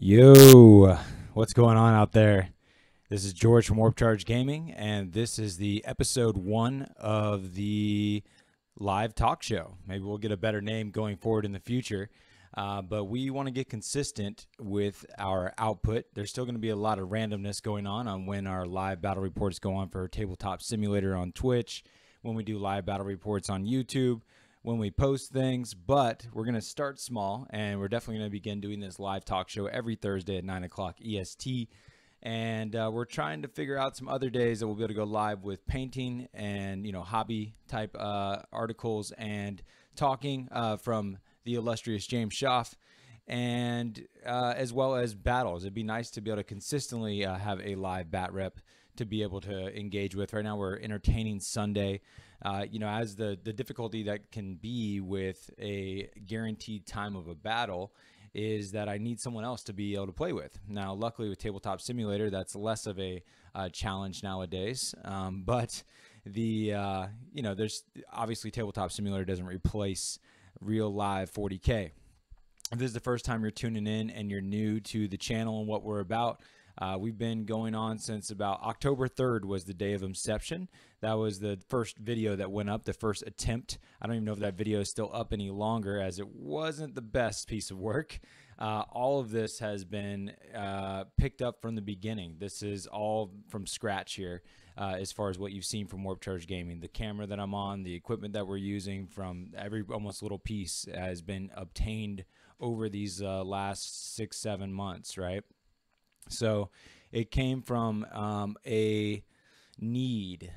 Yo, what's going on out there? This is George from Warp Charge Gaming, and this is the episode 1 of the live talk show. Maybe we'll get a better name going forward in the future, but we want to get consistent with our output. There's still going to be a lot of randomness going on when our live battle reports go on for Tabletop Simulator on Twitch, when we do live battle reports on YouTube, when we post things, but we're going to start small, and we're definitely going to begin doing this live talk show every Thursday at 9 o'clock EST. And we're trying to figure out some other days that we'll be able to go live with painting and, hobby type articles and talking from the illustrious James Schaff, and as well as battles. It'd be nice to be able to consistently have a live bat rep to be able to engage with. Right now we're entertaining Sunday. As the difficulty that can be with a guaranteed time of a battle is that I need someone else to be able to play with. Now, luckily with Tabletop Simulator, that's less of a challenge nowadays. But there's obviously Tabletop Simulator doesn't replace real live 40K. If this is the first time you're tuning in and you're new to the channel and what we're about, we've been going on since about October 3rd was the day of inception. That was the first video that went up, the first attempt. I don't even know if that video is still up any longer, as it wasn't the best piece of work. All of this has been picked up from the beginning. This is all from scratch here, as far as what you've seen from Warp Charge Gaming. The camera that I'm on, the equipment that we're using, from every almost little piece has been obtained over these last 6-7 months, right? So it came from a need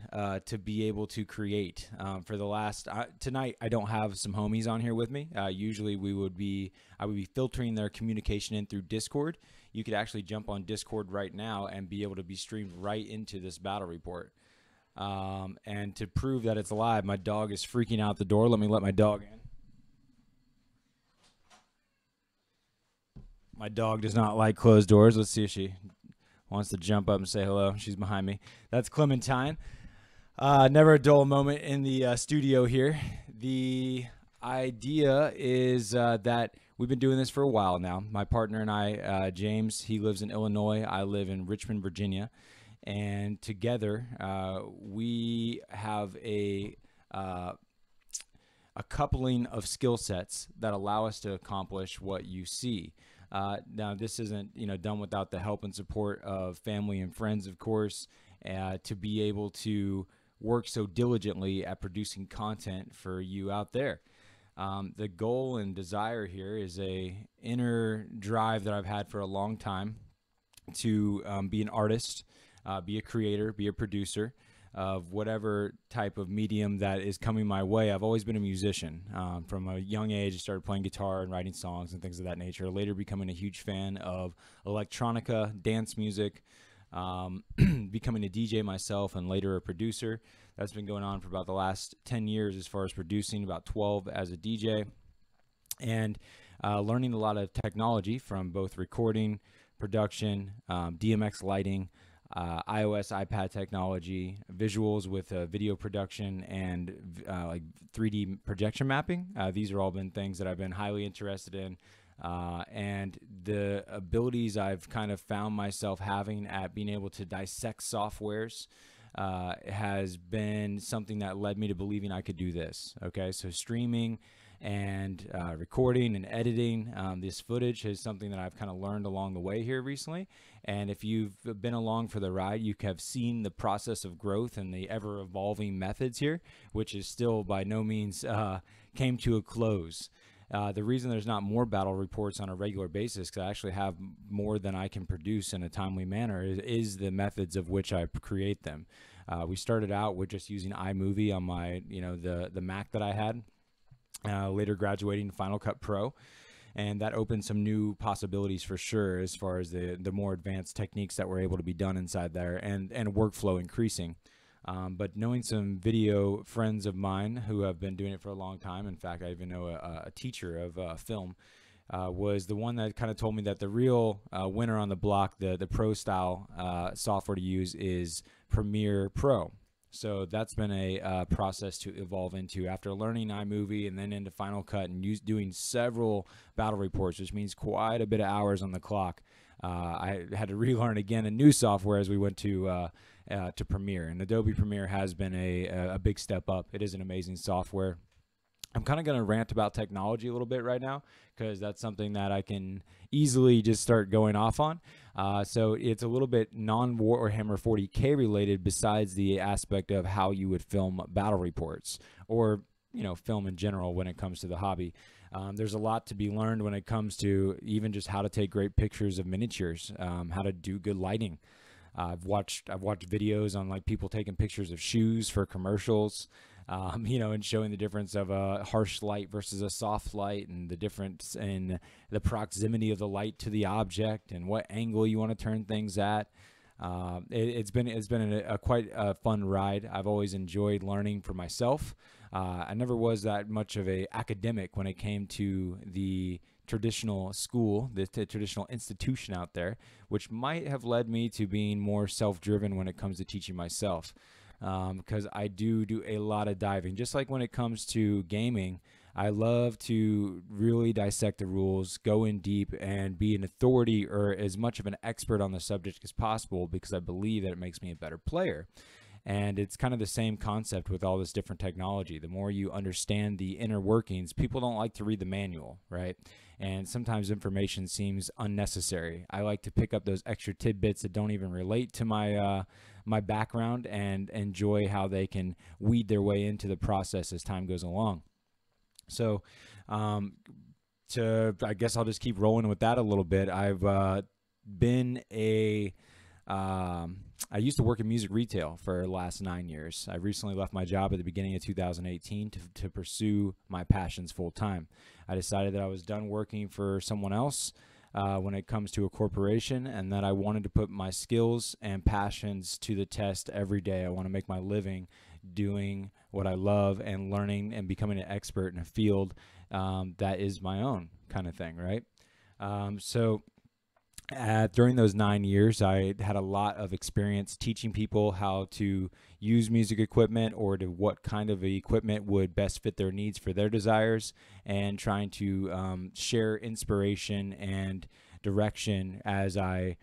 to be able to create. For the last tonight, I don't have some homies on here with me. Usually I would be filtering their communication in through Discord. You could actually jump on Discord right now and be able to be streamed right into this battle report. And to prove that it's live, my dog is freaking out the door. Let me let my dog in. My dog does not like closed doors. Let's see if she wants to jump up and say hello. She's behind me. That's Clementine. Never a dull moment in the studio here. The idea is that we've been doing this for a while now. My partner and I, James, he lives in Illinois. I live in Richmond, Virginia. And together we have a coupling of skill sets that allow us to accomplish what you see. Now, this isn't done without the help and support of family and friends, of course, to be able to work so diligently at producing content for you out there. The goal and desire here is a inner drive that I've had for a long time to be an artist, be a creator, be a producer of whatever type of medium that is coming my way. I've always been a musician. From a young age, I started playing guitar and writing songs and things of that nature, later becoming a huge fan of electronica, dance music, becoming a DJ myself, and later a producer. That's been going on for about the last 10 years as far as producing, about 12 as a DJ, and learning a lot of technology from both recording, production, DMX lighting, iOS, iPad technology, visuals with video production, and like 3D projection mapping. These are all been things that I've been highly interested in, and the abilities I've kind of found myself having at being able to dissect softwares has been something that led me to believing I could do this. Okay, so streaming and recording and editing this footage is something that I've kind of learned along the way here recently. And if you've been along for the ride, you have seen the process of growth and the ever evolving methods here, which is still by no means came to a close. The reason there's not more battle reports on a regular basis, because I actually have more than I can produce in a timely manner, is the methods of which I create them. We started out with just using iMovie on my, the Mac that I had. Later graduating to Final Cut Pro, and that opened some new possibilities for sure as far as the more advanced techniques that were able to be done inside there, and workflow increasing. But knowing some video friends of mine who have been doing it for a long time, in fact I even know a teacher of film, was the one that kind of told me that the real winner on the block, the pro style software to use, is Premiere Pro. So that's been a process to evolve into after learning iMovie and then into Final Cut and doing several battle reports, which means quite a bit of hours on the clock. I had to relearn again a new software as we went to Premiere, and Adobe Premiere has been a big step up. It is an amazing software. I'm kind of going to rant about technology a little bit right now because that's something that I can easily just start going off on. So it's a little bit non-Warhammer 40K related besides the aspect of how you would film battle reports or, film in general when it comes to the hobby. There's a lot to be learned when it comes to even just how to take great pictures of miniatures, how to do good lighting. I've watched videos on like people taking pictures of shoes for commercials. And showing the difference of a harsh light versus a soft light and the difference in the proximity of the light to the object and what angle you want to turn things at. It's been a quite a fun ride. I've always enjoyed learning for myself. I never was that much of a academic when it came to the traditional school, the traditional institution out there, which might have led me to being more self-driven when it comes to teaching myself. Because I do a lot of diving. Just like when it comes to gaming, I love to really dissect the rules, go in deep, and be an authority or as much of an expert on the subject as possible because I believe that it makes me a better player. And it's kind of the same concept with all this different technology. The more you understand the inner workings, people don't like to read the manual, right? And sometimes information seems unnecessary. I like to pick up those extra tidbits that don't even relate to my background and enjoy how they can weed their way into the process as time goes along. So I guess I'll just keep rolling with that a little bit. I've been I used to work in music retail for the last 9 years. I recently left my job at the beginning of 2018 to pursue my passions full time. I decided that I was done working for someone else when it comes to a corporation, and that I wanted to put my skills and passions to the test every day. I want to make my living doing what I love and learning and becoming an expert in a field that is my own kind of thing, right? During those 9 years, I had a lot of experience teaching people how to use music equipment or to what kind of equipment would best fit their needs for their desires, and trying to share inspiration and direction as I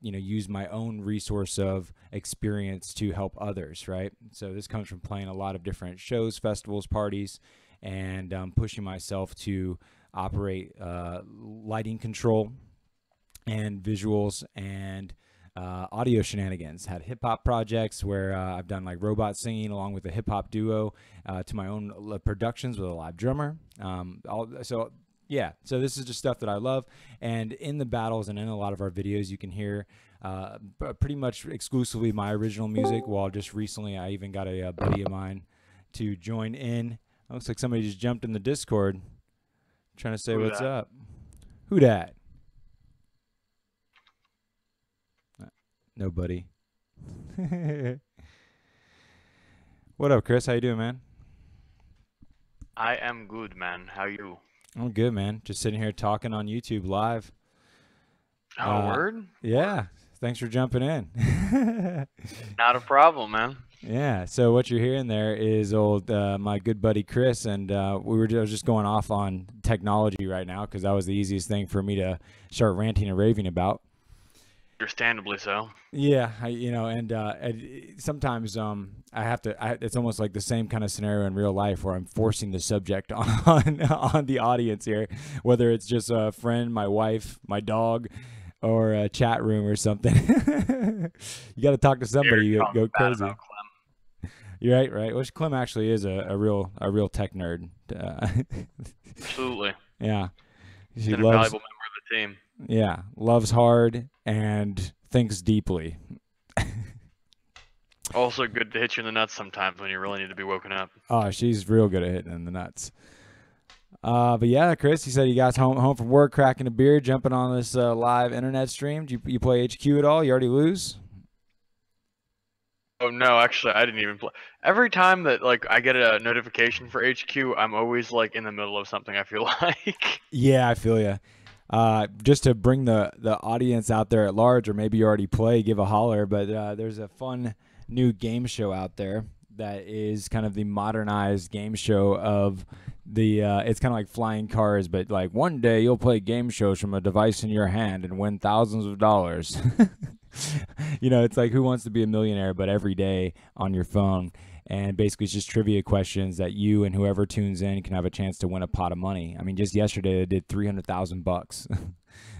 use my own resource of experience to help others, right? So this comes from playing a lot of different shows, festivals, parties, and pushing myself to operate lighting control and visuals and audio shenanigans. Had hip-hop projects where I've done like robot singing along with a hip-hop duo to my own productions with a live drummer. So this is just stuff that I love. And in the battles and in a lot of our videos, you can hear pretty much exclusively my original music, while just recently I even got a buddy of mine to join in. Looks like somebody just jumped in the Discord trying to say what's up. Who dat? Nobody. What up, Chris? How you doing, man? I am good, man. How you? I'm good, man. Just sitting here talking on YouTube live. Oh, word? Yeah. Thanks for jumping in. Not a problem, man. Yeah. So what you're hearing there is my good buddy Chris, and I was just going off on technology right now because that was the easiest thing for me to start ranting and raving about. Understandably so. Yeah, sometimes I have to. It's almost like the same kind of scenario in real life where I'm forcing the subject on the audience here, whether it's just a friend, my wife, my dog, or a chat room or something. You got to talk to somebody. You go crazy. You're right. Which Clem actually is a real tech nerd. Absolutely. Yeah. She's a valuable member of the team. Yeah, loves hard and thinks deeply. Also good to hit you in the nuts sometimes when you really need to be woken up. Oh, she's real good at hitting in the nuts. But yeah, Chris, you said you guys home from work, cracking a beer, jumping on this live internet stream. Do you play HQ at all? You already lose? Oh no, actually I didn't even play. Every time that I get a notification for HQ, I'm always in the middle of something, I feel like. Yeah, I feel you. Just to bring the audience out there at large, or maybe you already play, give a holler. But there's a fun new game show out there that is kind of the modernized game show of the it's kind of like flying cars, but like one day you'll play game shows from a device in your hand and win thousands of dollars. It's like Who Wants to Be a Millionaire, but every day on your phone. And basically, it's just trivia questions that you and whoever tunes in can have a chance to win a pot of money. I mean, just yesterday they did $300,000.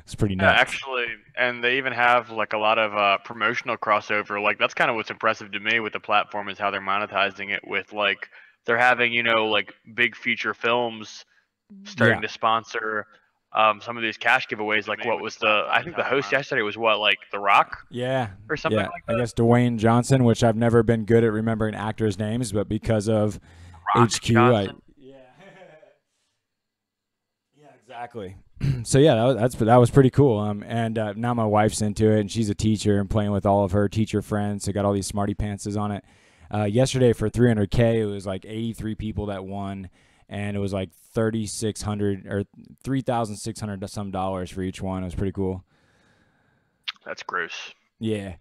It's pretty Yeah, nuts. actually, and they even have like a lot of promotional crossover. Like that's kind of what's impressive to me with the platform is how they're monetizing it with like they're having like big feature films Yeah. starting to sponsor some of these cash giveaways. Like what was I think the host yesterday was what, like The Rock Yeah. or something Yeah. like I that. guess Dwayne Johnson, which I've never been good at remembering actors' names, but because of Rock HQ, Johnson. yeah. Yeah, exactly. So yeah, that was pretty cool. And now my wife's into it, and she's a teacher and playing with all of her teacher friends. So got all these smarty pantses on it. Yesterday for 300K, it was like 83 people that won, and it was like 3,600 or 3,600 some dollars for each one. It was pretty cool. That's gross. Yeah.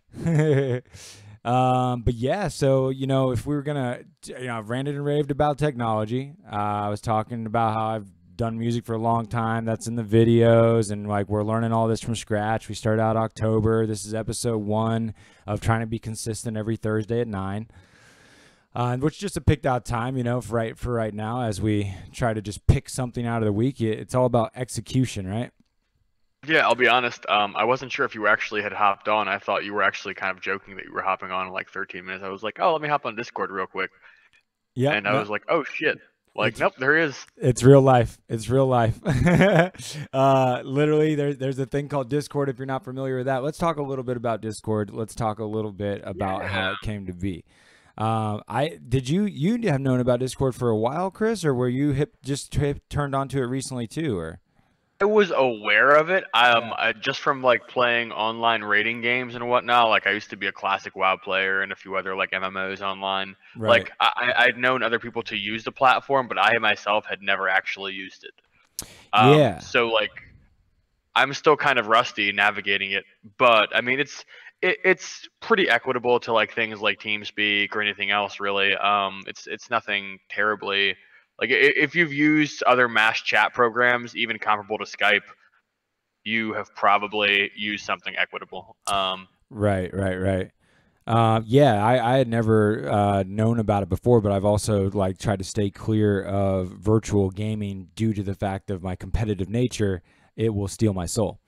But yeah, so if we were gonna, I've ranted and raved about technology. I was talking about how I've done music for a long time. That's in the videos, and like we're learning all this from scratch. We started out October. This is episode 1 of trying to be consistent every Thursday at 9. Which is just a picked out time, for right now as we try to just pick something out of the week. It's all about execution, right? Yeah, I'll be honest. I wasn't sure if you actually had hopped on. I thought you were actually kind of joking that you were hopping on in like 13 minutes. I was like, oh, let me hop on Discord real quick. Yep. And I No, was like, oh shit. Like, it's nope, there he is. it's real life. It's real life. Literally, there's a thing called Discord. If you're not familiar with that, let's talk a little bit about Discord. Let's talk a little bit about how Yeah. it came to be. You have known about Discord for a while, Chris, or were you turned onto it recently too, or? I was aware of it. Yeah. Just from like playing online rating games and whatnot. Like I used to be a classic WoW player and a few other like MMOs online. Right. Like I'd known other people to use the platform, but I myself had never actually used it. Yeah. So like I'm still kind of rusty navigating it, but I mean it's pretty equitable to like things like TeamSpeak or anything else really. It's nothing terribly like if you've used other mass chat programs, even comparable to Skype, you have probably used something equitable. Right. Right. Right. Yeah, I had never known about it before, but I've also like tried to stay clear of virtual gaming due to the fact of my competitive nature. It will steal my soul.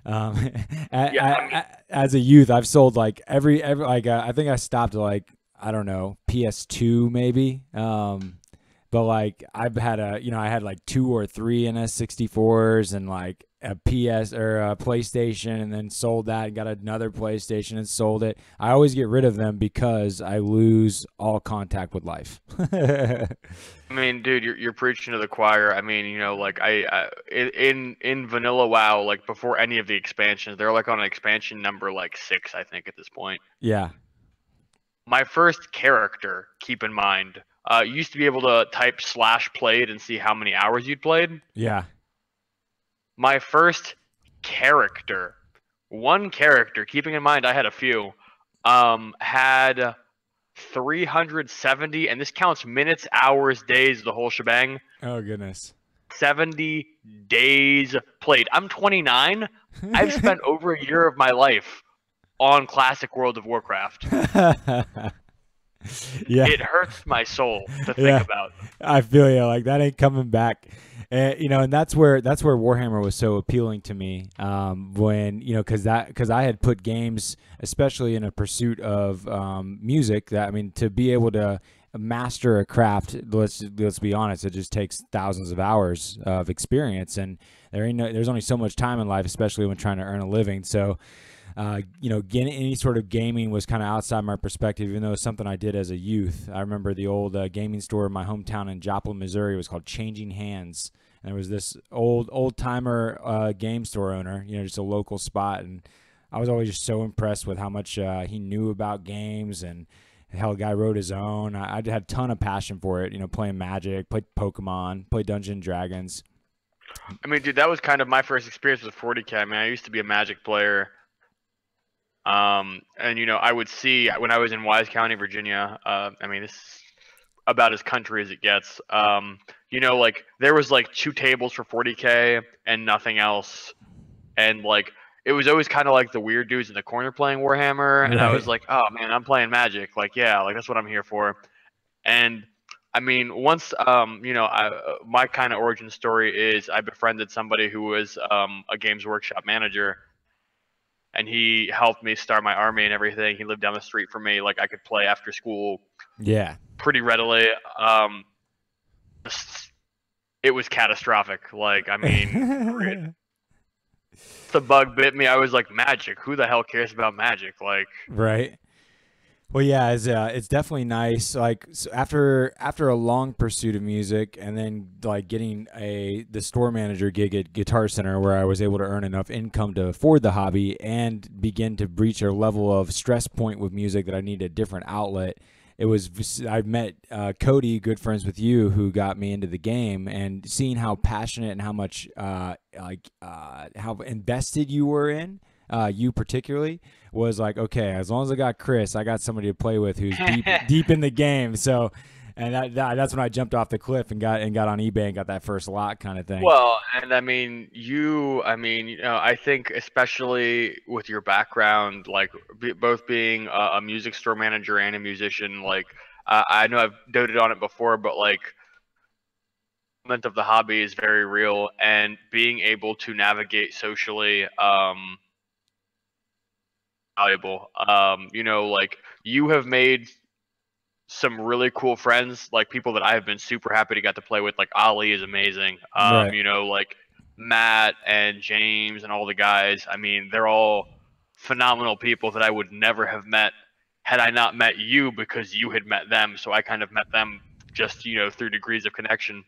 Um, Yeah, I mean, as a youth, I've sold like every like I think I stopped at like I don't know PS2 maybe. But like I've had I had like 2 or 3 NS64s and like a PS or a PlayStation, and then sold that and got another PlayStation and sold it. I always get rid of them because I lose all contact with life. I mean, dude, you're preaching to the choir. I mean, like in vanilla WoW, like before any of the expansions, they're like on an expansion number like 6, I think, at this point. Yeah. My first character, keep in mind, you used to be able to type /played and see how many hours you'd played. Yeah. My first character, one character, keeping in mind I had a few, had 370, and this counts minutes, hours, days, the whole shebang. Oh goodness. 70 days played. I'm 29. I've spent over a year of my life on classic World of Warcraft. Yeah. It hurts my soul to think Yeah. about. I feel you. Like that ain't coming back. And that's where Warhammer was so appealing to me. When because I had put games, especially in a pursuit of music. That I mean, to be able to master a craft, let's be honest, it just takes thousands of hours of experience, and there's only so much time in life, especially when trying to earn a living. So. Getting any sort of gaming was kind of outside my perspective, even though it was something I did as a youth. I remember the old gaming store in my hometown in Joplin, Missouri. It was called Changing Hands. And there was this old timer game store owner, just a local spot. And I was always just so impressed with how much he knew about games, and hell, the guy wrote his own. I had a ton of passion for it, playing Magic, played Pokemon, played Dungeons and Dragons. I mean, dude, that was kind of my first experience with 40K. I mean, I used to be a Magic player. And I would see when I was in Wise County, Virginia. I mean, this is about as country as it gets. Like there was like 2 tables for 40K and nothing else, and like it was always kind of like the weird dudes in the corner playing Warhammer, and I was Right. like, oh man, I'm playing Magic. Like yeah, like that's what I'm here for. And I mean, once my kind of origin story is I befriended somebody who was a Games Workshop manager, and he helped me start my army and everything. He lived down the street from me. Like I could play after school Yeah. pretty readily. It was catastrophic. Like I mean, the bug bit me. I was like, Magic. Who the hell cares about Magic? Like, Right. Well, yeah, it's definitely nice. Like so after a long pursuit of music, and then like getting the store manager gig at Guitar Center, where I was able to earn enough income to afford the hobby and begin to reach a level of stress point with music that I needed a different outlet. I met Cody, good friends with you, who got me into the game, and seeing how passionate and how much how invested you were in you particularly was like, okay, as long as I got Chris, I got somebody to play with who's deep in the game. So, and that's when I jumped off the cliff and got on eBay and got that first lot kind of thing. well, and I mean, I think especially with your background, like both being a music store manager and a musician, like I know I've doted on it before, but like element of the hobby is very real, and being able to navigate socially, valuable. Like you have made some really cool friends, like people that I've been super happy to get to play with. Like Ali is amazing. Right. Like Matt and James and all the guys. I mean, they're all phenomenal people that I would never have met had I not met you, because you had met them. So I kind of met them just through degrees of connection.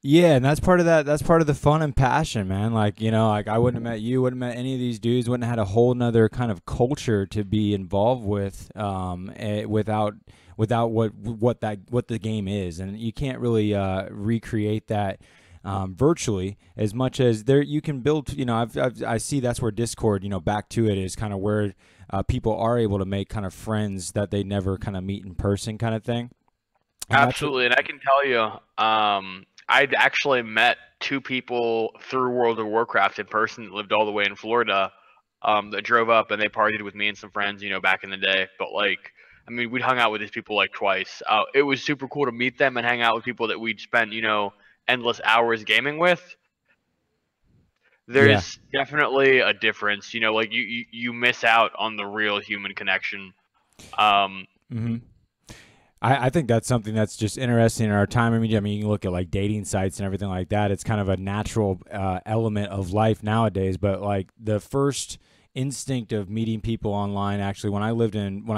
Yeah, and that's part of that. That's part of the fun and passion, man. Like like I wouldn't have met you, wouldn't have met any of these dudes, wouldn't have had a whole nother kind of culture to be involved with, without what the game is, and you can't really recreate that virtually as much as there you can build. I see that's where Discord, back to it, is kind of where people are able to make kind of friends that they never kind of meet in person, kind of thing. And that's what, Absolutely, and I can tell you, I'd actually met 2 people through World of Warcraft in person that lived all the way in Florida, that drove up and they partied with me and some friends, back in the day. But like, I mean, we'd hung out with these people like twice. It was super cool to meet them and hang out with people that we'd spent, endless hours gaming with. yeah. There's definitely a difference, like you miss out on the real human connection. hmm I think that's something that's just interesting in our time. I mean, you can look at like dating sites and everything like that. It's kind of a natural element of life nowadays. But like the first instinct of meeting people online, actually, when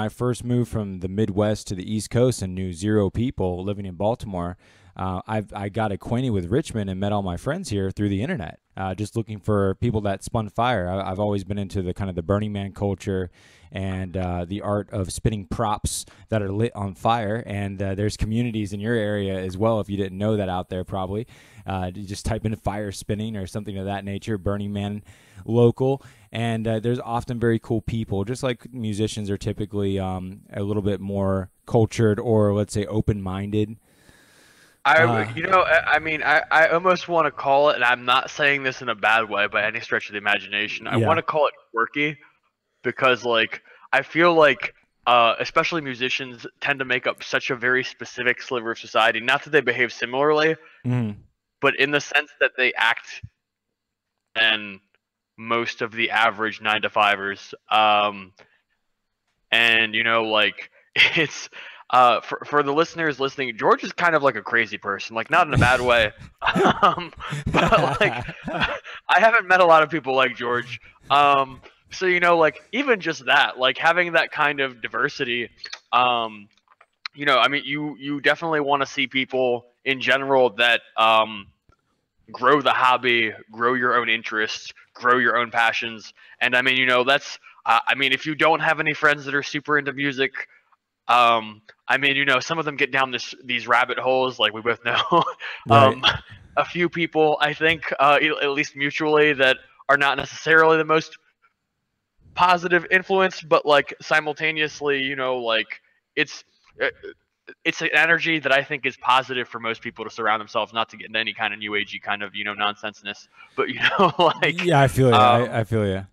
I first moved from the Midwest to the East Coast and knew zero people living in Baltimore, I got acquainted with Richmond and met all my friends here through the internet, just looking for people that spun fire. I've always been into the kind of the Burning Man culture and the art of spinning props that are lit on fire. And there's communities in your area as well, if you didn't know that out there, probably. You just type in fire spinning or something of that nature, Burning Man local. And there's often very cool people, just like musicians are typically a little bit more cultured, or let's say open-minded. I almost want to call it, and I'm not saying this in a bad way by any stretch of the imagination. I want Yeah. to call it quirky, because like I feel like especially musicians tend to make up such a very specific sliver of society. Not that they behave similarly, Mhm. but in the sense that they act than most of the average 9 to 5ers. And like it's for the listeners listening, George is kind of like a crazy person, like not in a bad way. But like I haven't met a lot of people like George. So like even just that, like having that kind of diversity, I mean, you definitely want to see people in general that grow the hobby, grow your own interests, grow your own passions. And I mean, that's I mean, if you don't have any friends that are super into music, I mean, some of them get down these rabbit holes, like we both know. Right. A few people, I think, at least mutually, that are not necessarily the most positive influence, but like simultaneously, you know, like it's uh, it's an energy that I think is positive for most people to surround themselves, not to get into any kind of new agey kind of, you know, nonsenseness, but you know, like, Yeah, I feel you. um, I feel you.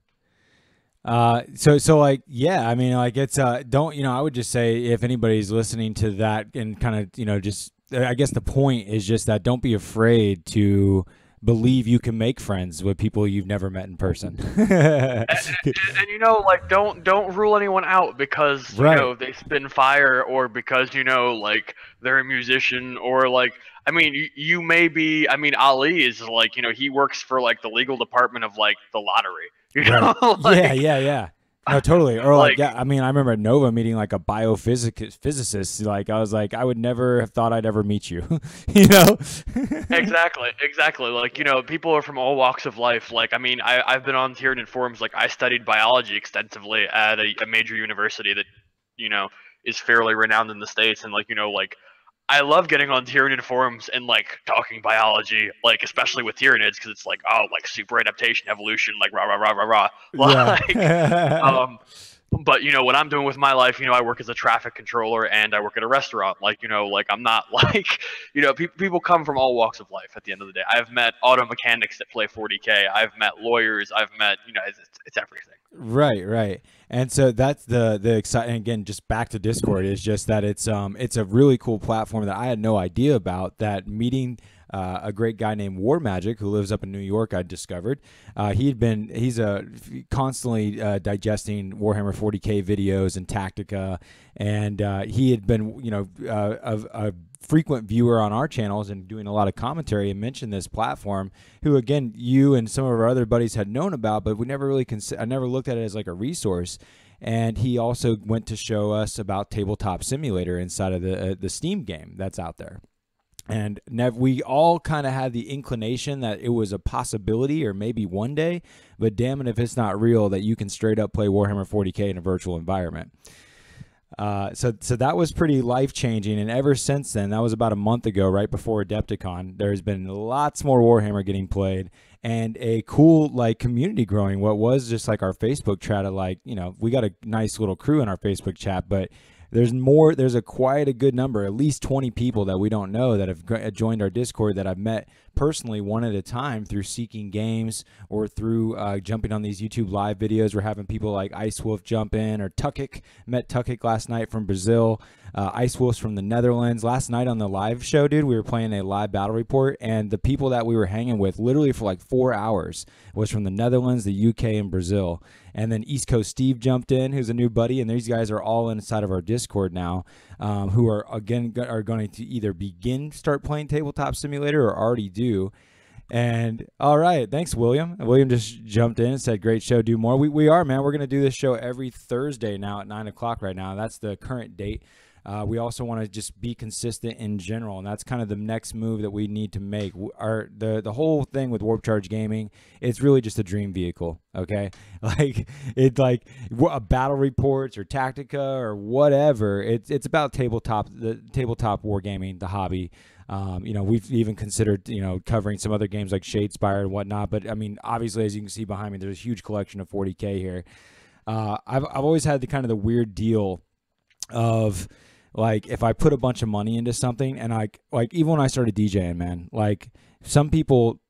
So like, yeah, I mean, like it's, don't, I would just say if anybody's listening to that and kind of, just, I guess the point is just that don't be afraid to believe you can make friends with people you've never met in person. and you know, like, don't rule anyone out because you Right. know they spin fire, or because you know, like, they're a musician, or like, I mean, you may be. I mean, Ali is like, you know, he works for like the legal department of like the lottery. You Right. know, Yeah, like, yeah, yeah. No, totally. Or like, like yeah, I mean, I remember at Nova meeting like a physicist. Like, I was like, I would never have thought I'd ever meet you. you know? exactly, exactly. Like, you know, people are from all walks of life. Like, I mean, I've been on Tyranid forums. Like, I studied biology extensively at a major university that, you know, is fairly renowned in the States. And, like, you know, like, I love getting on Tyranid forums and, like, talking biology, like, especially with Tyranids, because it's like, oh, like, super adaptation, evolution, like, rah, rah, rah, rah, rah. Like, Yeah. um, but you know what I'm doing with my life, you know, I work as a traffic controller and I work at a restaurant. Like, you know, like, I'm not like, you know, people come from all walks of life at the end of the day. I've met auto mechanics that play 40K. I've met lawyers. I've met, you know, it's everything. Right, right. And so that's the exciting, again, just back to Discord, is just that it's a really cool platform that I had no idea about, that meeting a great guy named War Magic who lives up in New York. I discovered he's constantly digesting Warhammer 40K videos and Tactica, and he had been, a frequent viewer on our channels and doing a lot of commentary, and mentioned this platform, who, again, you and some of our other buddies had known about, but we never really I never looked at it as like a resource. And he also went to show us about Tabletop Simulator inside of the Steam game that's out there. And we all kind of had the inclination that it was a possibility, or maybe one day, but damn it if it's not real that you can straight up play Warhammer 40K in a virtual environment. So that was pretty life-changing, and ever since then, that was about a month ago, right before Adepticon, there's been lots more Warhammer getting played, and a cool, like, community growing. What was just like our Facebook chat of, like, we got a nice little crew in our Facebook chat, but there's quite a good number, at least 20 people that we don't know that have joined our Discord, that I've met personally one at a time through Seeking Games, or through jumping on these YouTube live videos. We're having people like Ice Wolf jump in, or Tukik. Met Tukik last night from Brazil. Ice Wolf's from the Netherlands. Last night on the live show, dude, we were playing a live battle report, and the people that we were hanging with literally for like 4 hours was from the Netherlands, the UK, and Brazil. And then East Coast Steve jumped in, who's a new buddy, and these guys are all inside of our Discord now, who are going to either start playing Tabletop Simulator, or already do. And all right, thanks, William. William just jumped in and said, "Great show, do more." We are, man. We're going to do this show every Thursday now at 9 o'clock. Right now, that's the current date. We also want to just be consistent in general, and that's kind of the next move that we need to make. The whole thing with Warp Charge Gaming, it's really just a dream vehicle, okay? A battle reports or Tactica or whatever. It's about the tabletop wargaming, the hobby. We've even considered, covering some other games like Shadespire and whatnot. But I mean, obviously, as you can see behind me, there's a huge collection of 40K here. I've always had the weird deal of, like, if I put a bunch of money into something, and even when I started DJing, man, like, some people,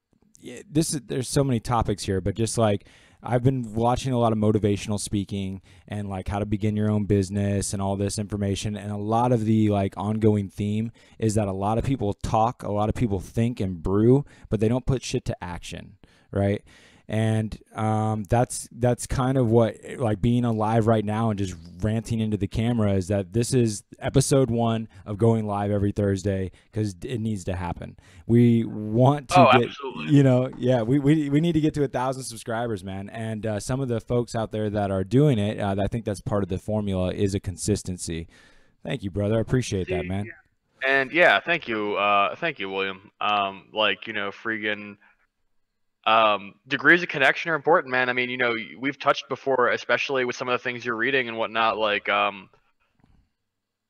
there's so many topics here, but just like, I've been watching a lot of motivational speaking and like how to begin your own business and all this information. And a lot of the like ongoing theme is that a lot of people talk, a lot of people think and brew, but they don't put shit to action, right? And that's kind of what, like, being alive right now and just ranting into the camera, is that this is episode 1 of going live every Thursday, because it needs to happen. We want to get, Absolutely. we need to get to 1,000 subscribers, man. And some of the folks out there that are doing it, I think that's part of the formula, is a consistency. Thank you, brother. I appreciate that, See, man. and yeah, thank you, William. Like, you know, freaking. Degrees of connection are important, man. I mean, you know, we've touched before, especially with some of the things you're reading and whatnot, like,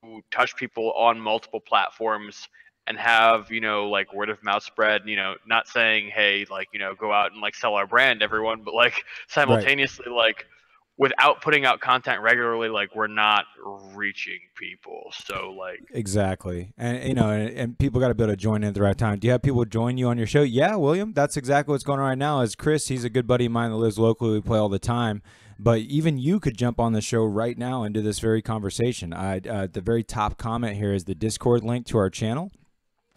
who touch people on multiple platforms and have, you know, like, word of mouth spread, you know, not saying, hey, like, you know, go out and like sell our brand, everyone, but like Right. simultaneously, like, without putting out content regularly, like we're not reaching people. So like Exactly. And you know, and people got to be able to join in at the right time. Do you have people join you on your show? Yeah, William, that's exactly what's going on right now. Is Chris, he's a good buddy of mine that lives locally. We play all the time. But even you could jump on the show right now and do this very conversation. The very top comment here is the Discord link to our channel.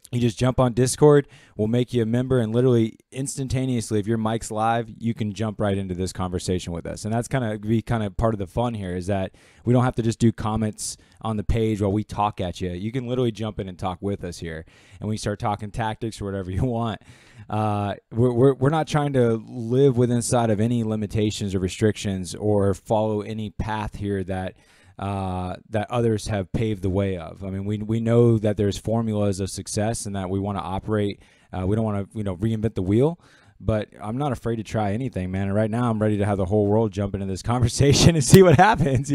You just jump on Discord, we'll make you a member, and literally instantaneously, if your mic's live, you can jump right into this conversation with us. And that's kind of part of the fun here, is that we don't have to just do comments on the page while we talk at you. You can literally jump in and talk with us here, and we start talking tactics or whatever you want. We're not trying to live within inside of any limitations or restrictions or follow any path here that others have paved the way of. I mean, we know that there's formulas of success and that we want to operate. We don't want to, reinvent the wheel, but I'm not afraid to try anything, man. And right now I'm ready to have the whole world jump into this conversation and see what happens,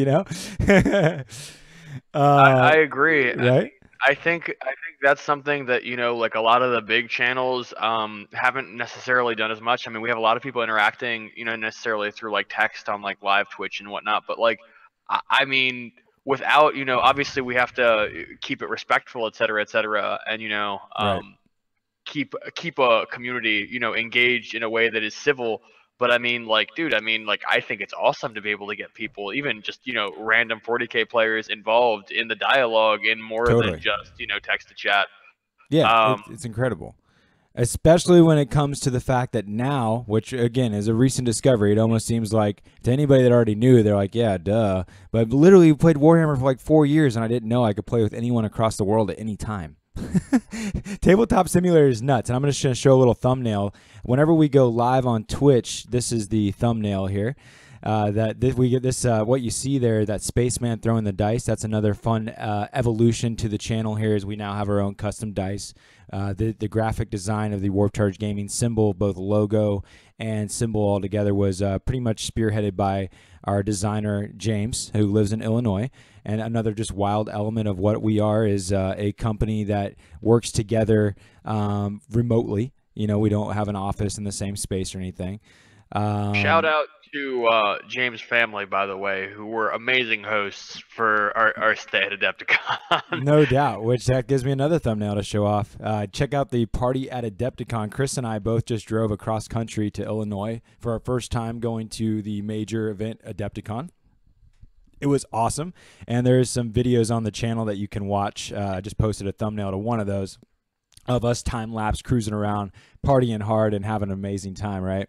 I agree. Right? I think that's something that like a lot of the big channels haven't necessarily done as much. I mean, we have a lot of people interacting, necessarily through like text on like live Twitch and whatnot, but like I mean, without obviously we have to keep it respectful, et cetera, and Right. keep a community engaged in a way that is civil. But I mean, like, dude, I think it's awesome to be able to get people, even just random 40K players involved in the dialogue in more Totally. than just text to chat. Yeah, it's incredible. Especially when it comes to the fact that now, which again is a recent discovery, it almost seems like to anybody that already knew, they're like, yeah, duh. But I've literally played Warhammer for like 4 years, and I didn't know I could play with anyone across the world at any time. Tabletop Simulator is nuts, and I'm just going to show a little thumbnail. Whenever we go live on Twitch, this is the thumbnail here. We get this, what you see there, that spaceman throwing the dice. That's another fun evolution to the channel here, as we now have our own custom dice. The graphic design of the Warp Charge Gaming symbol, both logo and symbol all together, was pretty much spearheaded by our designer James, who lives in Illinois. And another just wild element of what we are is a company that works together remotely. We don't have an office in the same space or anything. Shout out to James' family, by the way, who were amazing hosts for our stay at Adepticon. No doubt, which that gives me another thumbnail to show off. Check out the party at Adepticon. Chris and I both just drove across country to Illinois for our first time going to the major event, Adepticon. It was awesome, and there's some videos on the channel that you can watch. I just posted a thumbnail to one of those of us time-lapse cruising around, partying hard, and having an amazing time, right?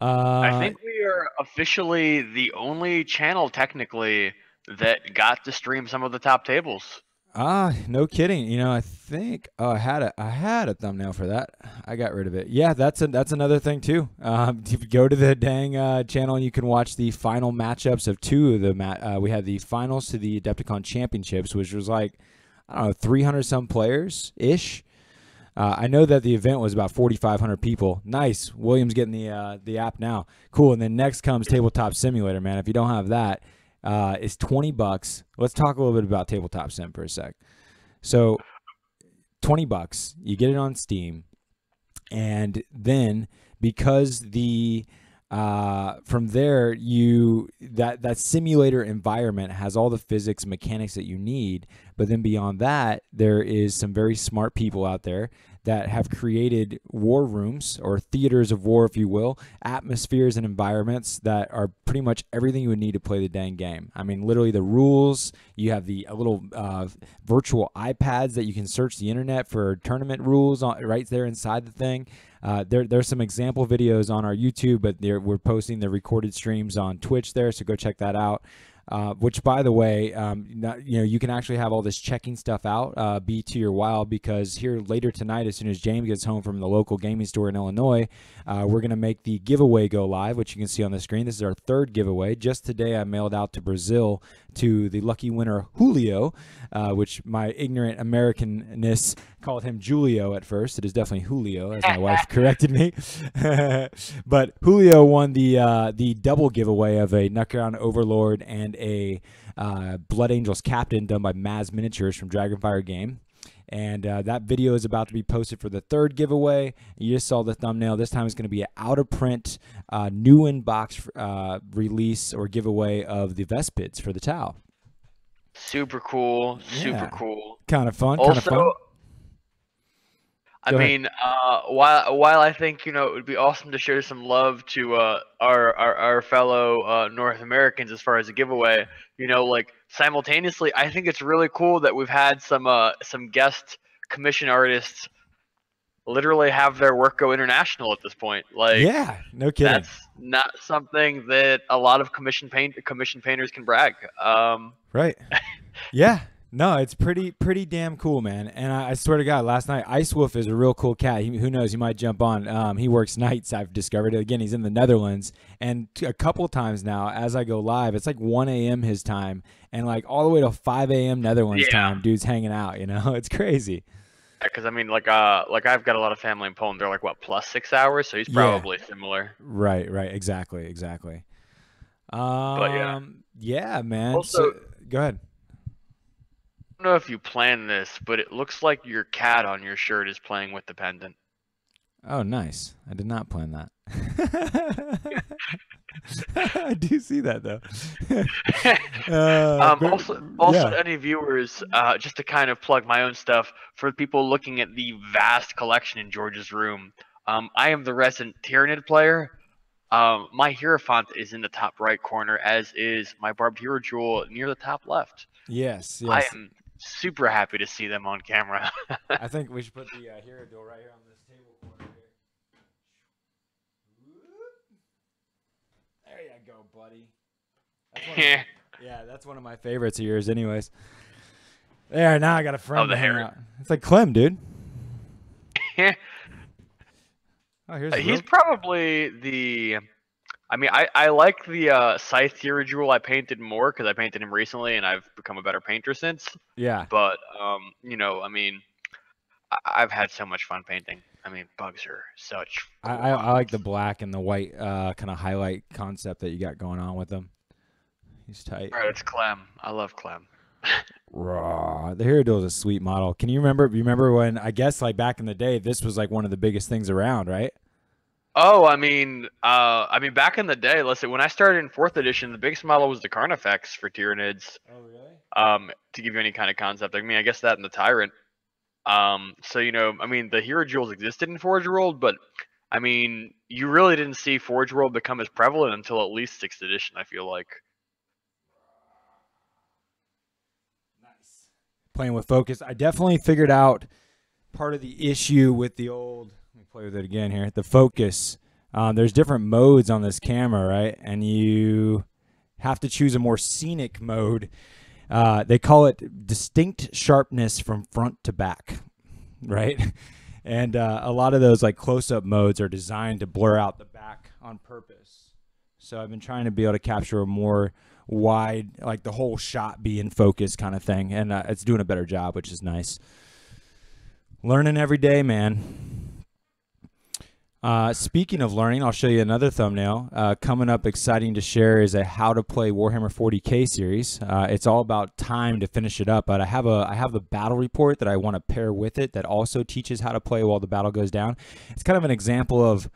I think we are officially the only channel technically that got to stream some of the top tables. No kidding. I think I had a thumbnail for that. I got rid of it. Yeah, that's another thing too. You go to the dang channel and you can watch the final matchups of two of the we had the finals to the Adepticon Championships, which was like, I don't know, 300 some players ish. I know that the event was about 4,500 people. Nice. William's getting the app now. Cool. And then next comes Tabletop Simulator, man. If you don't have that, it's $20. Let's talk a little bit about Tabletop Sim for a sec. So $20, you get it on Steam, and then because from there that simulator environment has all the physics and mechanics that you need, but then beyond that, there is some very smart people out there that have created war rooms, or theaters of war, if you will, atmospheres and environments that are pretty much everything you would need to play the dang game. I mean, literally the rules. You have the little virtual iPads that you can search the internet for tournament rules right there inside the thing. There's some example videos on our YouTube, but we're posting the recorded streams on Twitch there, so go check that out. Which, by the way, you can actually have all this checking stuff out, be to your while, because here later tonight, as soon as James gets home from the local gaming store in Illinois, we're going to make the giveaway go live, which you can see on the screen. This is our third giveaway. Just today, I mailed out to Brazil to the lucky winner, Julio, which my ignorant Americanness called him Julio at first. It is definitely Julio, as my wife corrected me. But Julio won the double giveaway of a Nutcracker Overlord and a Blood Angels Captain done by Maz Miniatures from Dragonfire Game. And that video is about to be posted for the third giveaway. You just saw the thumbnail. This time it's going to be an out-of-print, new in-box release or giveaway of the Vespids for the Tau. Super cool. Super Yeah. cool. Kind of fun. Also, kind of fun. I mean, while I think it would be awesome to share some love to our fellow North Americans as far as a giveaway, like simultaneously, I think it's really cool that we've had some guest commission artists literally have their work go international at this point. Like, yeah, no kidding. That's not something that a lot of commission painters can brag. Right. Yeah. No, it's pretty damn cool, man. And I swear to God, last night, Ice Wolf is a real cool cat. Who knows? He might jump on. He works nights, I've discovered. Again, he's in the Netherlands. And a couple times now, as I go live, it's like 1 a.m. his time. And like all the way to 5 a.m. Netherlands time, dude's hanging out, It's crazy. Because I mean, like I've got a lot of family in Poland. They're like what, plus 6 hours, so he's probably similar. Right, exactly. But yeah, man. Also, go ahead. I don't know if you planned this, but it looks like your cat on your shirt is playing with the pendant. Oh, nice. I did not plan that. I do see that though. Also, any viewers, just to kind of plug my own stuff for people looking at the vast collection in George's room. I am the resident Tyranid player. My Hierophant is in the top right corner, as is my Barbed Hero Jewel near the top left. Yes. I am super happy to see them on camera. I think we should put the Hero Jewel right here on this table corner here. There you go, buddy. That's one of my favorites of yours, anyways. There, now I got a friend to hang out. It's like Clem, dude. He's probably the. I mean, I like the Scythe Hero Jewel I painted more because I painted him recently and I've become a better painter since. Yeah. But I mean, I've had so much fun painting. I mean, bugs are such. Cool I like the black and the white kind of highlight concept that you got going on with them. He's tight. All right, it's Clem. I love Clem. Raw. The Hero Duel is a sweet model. Can you remember when, I guess like back in the day, this was like one of the biggest things around, right? Oh, I mean, back in the day, let's say when I started in 4th edition, the biggest model was the Carnifex for Tyranids. Oh, really? To give you any kind of concept, I mean, I guess that and the Tyrant. So I mean, the Hero Jewels existed in Forge World, but I mean, you really didn't see Forge World become as prevalent until at least 6th edition. I feel like. Nice. Playing with focus, I definitely figured out part of the issue with the old. Play with it again here. The focus. There's different modes on this camera, right? And you have to choose a more scenic mode. They call it distinct sharpness from front to back, right? And a lot of those like close-up modes are designed to blur out the back on purpose. So I've been trying to be able to capture a more wide, like the whole shot be in focus kind of thing. And it's doing a better job, which is nice. Learning every day, man. Speaking of learning, I'll show you another thumbnail. Coming up, exciting to share is a how to play Warhammer 40K series. It's all about time to finish it up, but I have a battle report that I want to pair with it that also teaches how to play while the battle goes down. It's kind of an example of,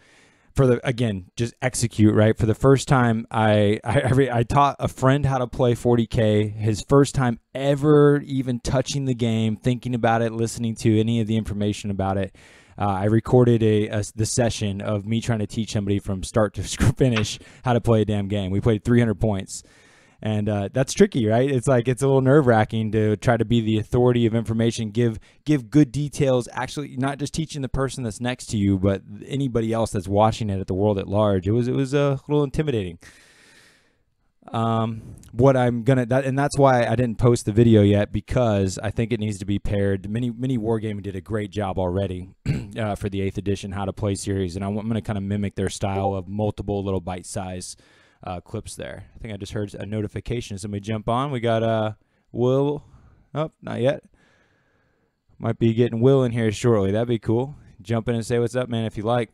just execute, right? For the first time, I taught a friend how to play 40K, his first time ever even touching the game, thinking about it, listening to any of the information about it. I recorded the session of me trying to teach somebody from start to finish how to play a damn game. We played 300 points. And that's tricky, right? It's like it's a little nerve-wracking to try to be the authority of information, give good details, actually not just teaching the person that's next to you, but anybody else that's watching it at the world at large. It was a little intimidating. And that's why I didn't post the video yet, because I think it needs to be paired. Mini Wargaming did a great job already for the 8th edition how to play series, and I'm going to kind of mimic their style of multiple little bite-size clips there. I think I just heard a notification. Somebody jump on. We got Will. Oh, not yet. Might be getting Will in here shortly. That'd be cool. Jump in and say what's up, man, if you like.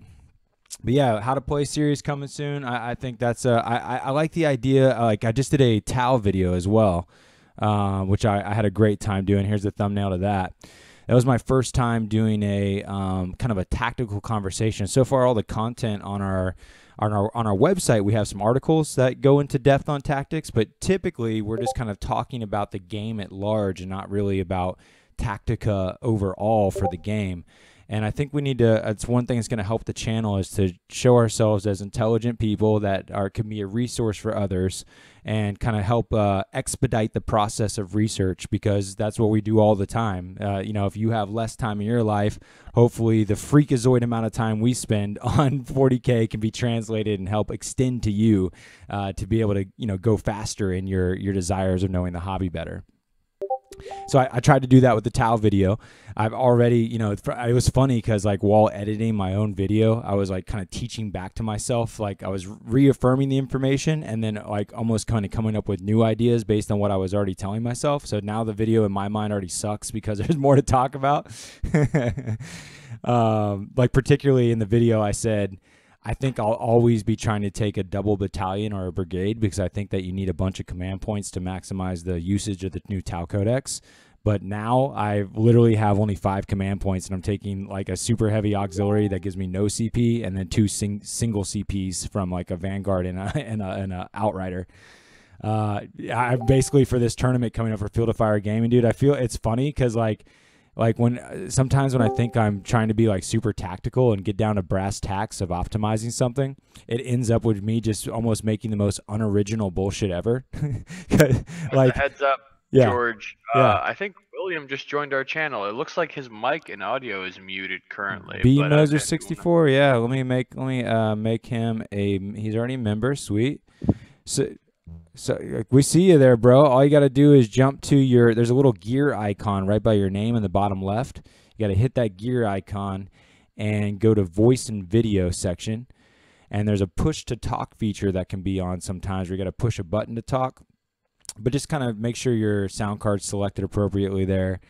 But yeah, how to play series coming soon. I think that's I like the idea. Like I just did a Tau video as well, which I had a great time doing. Here's the thumbnail to that. That was my first time doing a kind of a tactical conversation. So far, all the content on our website, we have some articles that go into depth on tactics, but typically we're just kind of talking about the game at large and not really about tactica overall for the game. And I think we need to, it's one thing that's going to help the channel is to show ourselves as intelligent people that can be a resource for others and kind of help expedite the process of research, because that's what we do all the time. You know, if you have less time in your life, hopefully the freakazoid amount of time we spend on 40K can be translated and help extend to you to be able to, you know, go faster in your desires of knowing the hobby better. So I tried to do that with the Tau video. I've already, you know, it was funny because like while editing my own video, I was like kind of teaching back to myself. Like I was reaffirming the information and then like almost kind of coming up with new ideas based on what I was already telling myself. So now the video in my mind already sucks because there's more to talk about. Like particularly in the video, I said, I think I'll always be trying to take a double battalion or a brigade because I think that you need a bunch of command points to maximize the usage of the new Tau Codex. But now I literally have only 5 command points, and I'm taking like a super heavy auxiliary that gives me no CP, and then 2 single CPs from like a Vanguard and a Outrider. I basically, for this tournament coming up for Field of Fire Gaming, dude, I feel it's funny because like when sometimes when I think I'm trying to be like super tactical and get down to brass tacks of optimizing something, it ends up with me just almost making the most unoriginal bullshit ever. Like heads up, yeah, George. Yeah. I think William just joined our channel. It looks like his mic and audio is muted currently. B Moser 64. Yeah, let me make him a. He's already a member. Sweet. So we see you there, bro. All you got to do is jump to your, there's a little gear icon right by your name in the bottom left. You got to hit that gear icon and go to voice and video section. And there's a push to talk feature that can be on sometimes where you got to push a button to talk. But just kind of make sure your sound card's selected appropriately there.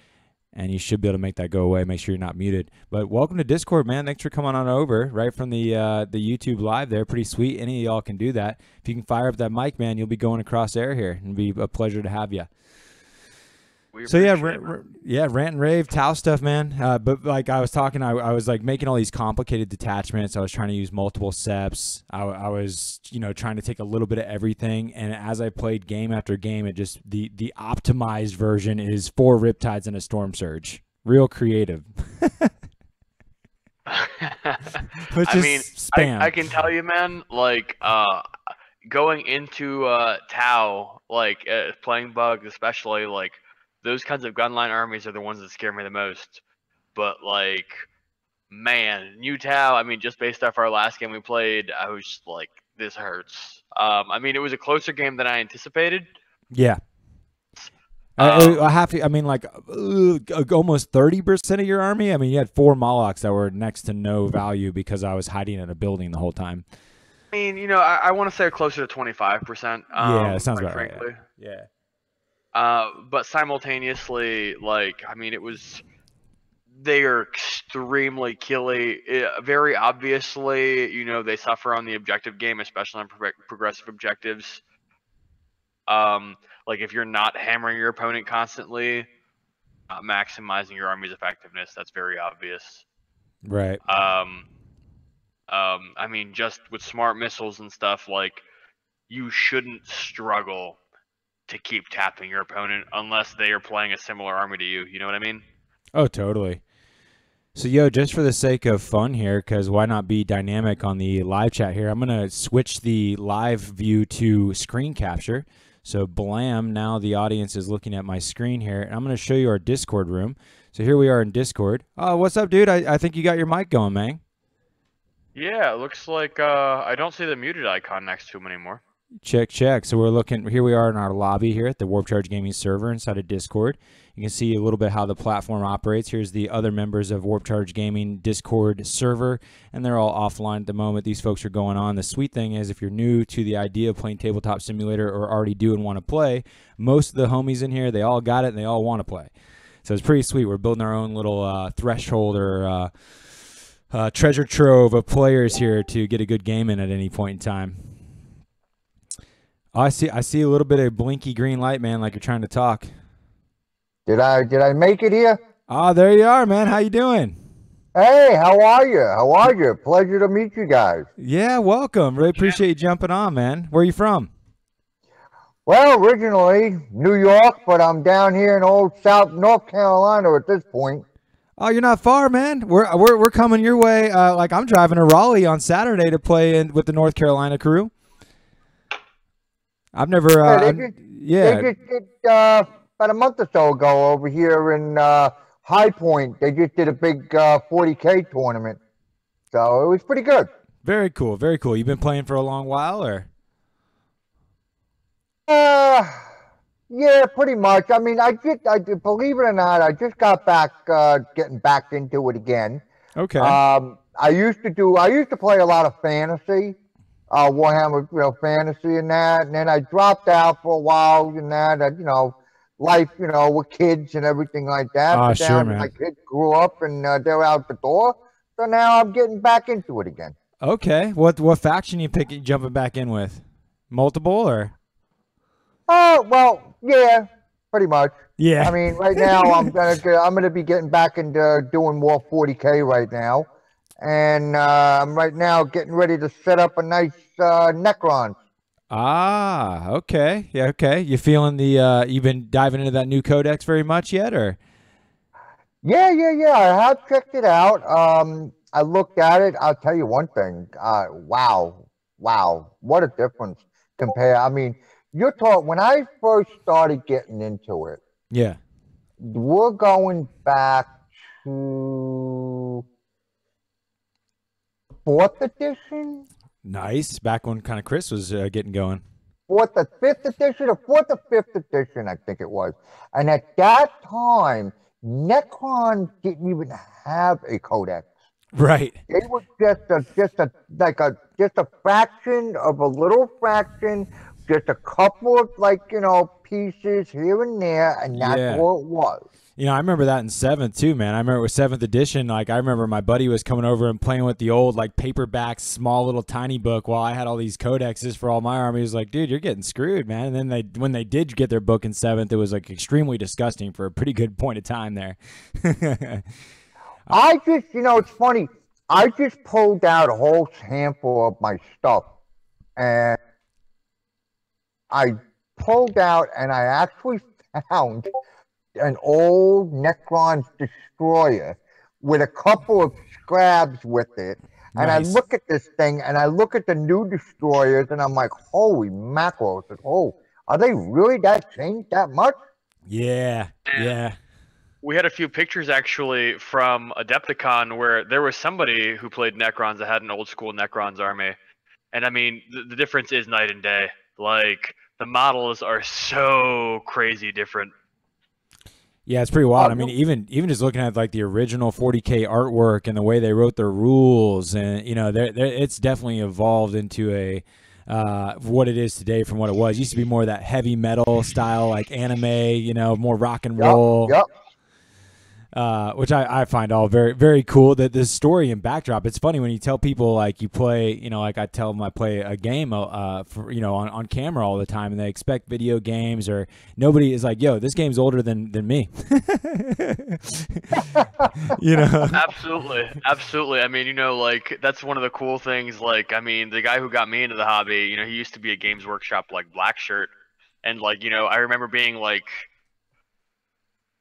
And you should be able to make that go away. Make sure you're not muted. But welcome to Discord, man. Thanks for coming on over right from the YouTube live there. Pretty sweet. Any of y'all can do that. If you can fire up that mic, man, you'll be going across air here. It'll be a pleasure to have you. So yeah, rant and rave, Tau stuff, man. But like I was talking, I was like making all these complicated detachments. I was trying to use multiple seps. I was, you know, trying to take a little bit of everything. And as I played game after game, it just the optimized version is 4 Riptides and a Storm Surge. Real creative. I mean, I can tell you, man. Like going into Tau, like playing Bug, especially like. Those kinds of gunline armies are the ones that scare me the most. But, like, man, new Tau, I mean, just based off our last game we played, I was just like, this hurts. I mean, it was a closer game than I anticipated. Yeah. I have to, I mean, like, almost 30% of your army? I mean, you had 4 Molochs that were next to no value because I was hiding in a building the whole time. I mean, you know, I want to say closer to 25%. Yeah, it sounds about right. Yeah. But simultaneously, like, I mean, they are extremely killy. Very obviously, you know, they suffer on the objective game, especially on progressive objectives. Like, if you're not hammering your opponent constantly, not maximizing your army's effectiveness, that's very obvious. Right. I mean, just with smart missiles and stuff, like, you shouldn't struggle to keep tapping your opponent unless they are playing a similar army to you. You know what I mean? Oh, totally. So, yo, just for the sake of fun here, because why not be dynamic on the live chat here, I'm going to switch the live view to screen capture. So, blam, now the audience is looking at my screen here. And I'm going to show you our Discord room. So, here we are in Discord. Oh, what's up, dude? I think you got your mic going, man. Yeah, it looks like I don't see the muted icon next to him anymore. Check. So we're looking, here we are in our lobby here at the Warp Charge Gaming server inside of Discord. You can see a little bit how the platform operates. Here's the other members of Warp Charge Gaming Discord server, and they're all offline at the moment. These folks are going on. The sweet thing is if you're new to the idea of playing Tabletop Simulator or already do and want to play, most of the homies in here, they all got it and they all want to play. So it's pretty sweet. We're building our own little threshold or treasure trove of players here to get a good game in at any point in time. Oh, I see a little bit of blinky green light, man, like you're trying to talk. Did I make it here? Ah, there you are, man. How you doing? Hey, how are you? How are you? Pleasure to meet you guys. Yeah, welcome. Really appreciate you jumping on, man. Where are you from? Well, originally New York, but I'm down here in old South North Carolina at this point. Oh, you're not far, man. We're coming your way. Like I'm driving to Raleigh on Saturday to play in with the North Carolina crew. I've never. Yeah, they Yeah. just did about a month or so ago over here in High Point. They just did a big 40K tournament, so it was pretty good. Very cool. Very cool. You've been playing for a long while, or? Uh, yeah, pretty much. I mean, believe it or not, I just got back, getting back into it again. Okay. I used to play a lot of fantasy, Warhammer, fantasy and that, and then I dropped out for a while and that, life, with kids and everything like that. Ah, But sure, now my man. kids grew up and they're out the door, so now I'm getting back into it again. Okay. What faction you jumping back in with? Multiple or? Oh, well, yeah, pretty much. Yeah. I mean, right now I'm gonna be getting back into doing more 40K right now, and I'm right now getting ready to set up a nice Necron. Ah, okay. Yeah, okay. You feeling you've been diving into that new codex very much yet, or? Yeah. I have checked it out. I looked at it. I'll tell you one thing. Wow, what a difference compare. I mean, you're talking when I first started getting into it. Yeah. We're going back to fourth edition, Nice. Back when kind of Chris was getting going. fifth edition, or fourth or fifth edition, I think it was. And at that time, Necron didn't even have a codex. Right. They were just a fraction of a little fraction, just a couple of pieces here and there, and that's Yeah. all it was. I remember that in seventh too, man. I remember with seventh edition, like I remember my buddy was coming over and playing with the old like paperback, small little tiny book while I had all these codexes for all my army. He was like, dude, you're getting screwed, man. And then when they did get their book in seventh, it was like extremely disgusting for a pretty good point of time there. It's funny. I just pulled out a whole handful of my stuff, and I pulled out, and I actually found an old Necron destroyer with a couple of scraps with it. And Nice. I look at this thing, and I look at the new destroyers, and I'm like, holy mackerel. I said, oh, are they really that changed that much? Yeah. Yeah. We had a few pictures actually from Adepticon where there was somebody who played Necrons that had an old school Necrons army. And I mean, the difference is night and day. Like, the models are so crazy different. Yeah, it's pretty wild. I mean, even just looking at like the original 40K artwork and the way they wrote their rules, and it's definitely evolved into a what it is today from what it was. It used to be more of that heavy metal style, like anime, more rock and roll. Yep. Which I find all very, very cool. That the story and backdrop. It's funny when you tell people like you play, like I tell them I play a game, on camera all the time, and they expect video games, or nobody is like, yo, this game's older than me. Absolutely. I mean, like that's one of the cool things. Like, I mean, the guy who got me into the hobby, he used to be a Games Workshop like black shirt, and like, I remember being like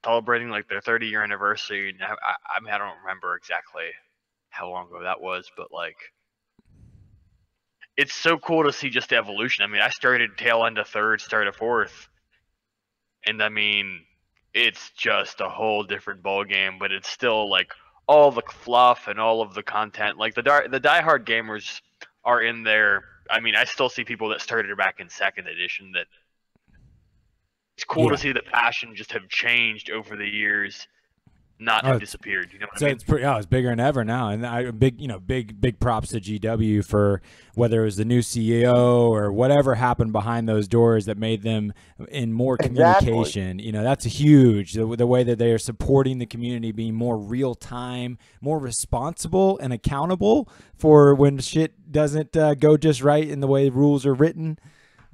celebrating like their 30-year anniversary. And I mean, I don't remember exactly how long ago that was, but like, it's so cool to see just the evolution. I mean, I started tail end of third, start of fourth, and I mean, it's just a whole different ball game. But it's still like all the fluff and all of the content. Like the diehard gamers are in there. I mean, I still see people that started back in second edition that. It's cool to see that passion just have changed over the years, not have disappeared. You know what I mean? It's pretty. It's bigger than ever now, and big props to GW for whether it was the new CEO or whatever happened behind those doors that made them in more communication. Exactly. That's huge. The way that they are supporting the community, being more real time, more responsible and accountable for when shit doesn't go just right in the way rules are written.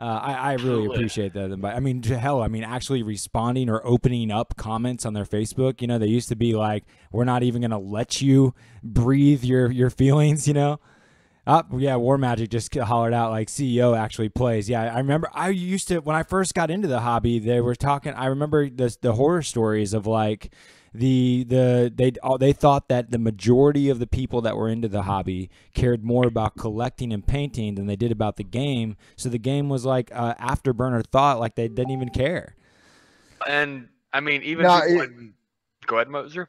I really appreciate that. But I mean, hell, I mean, actually responding or opening up comments on their Facebook. You know, they used to be like, "We're not even gonna let you breathe your feelings." You know. Yeah, War Magic just hollered out like CEO actually plays. Yeah, I remember I used to when I first got into the hobby, they were talking. I remember the horror stories of like they thought that the majority of the people that were into the hobby cared more about collecting and painting than they did about the game. So the game was like afterburner thought, like they didn't even care. And I mean, even Now, people go ahead, Moser.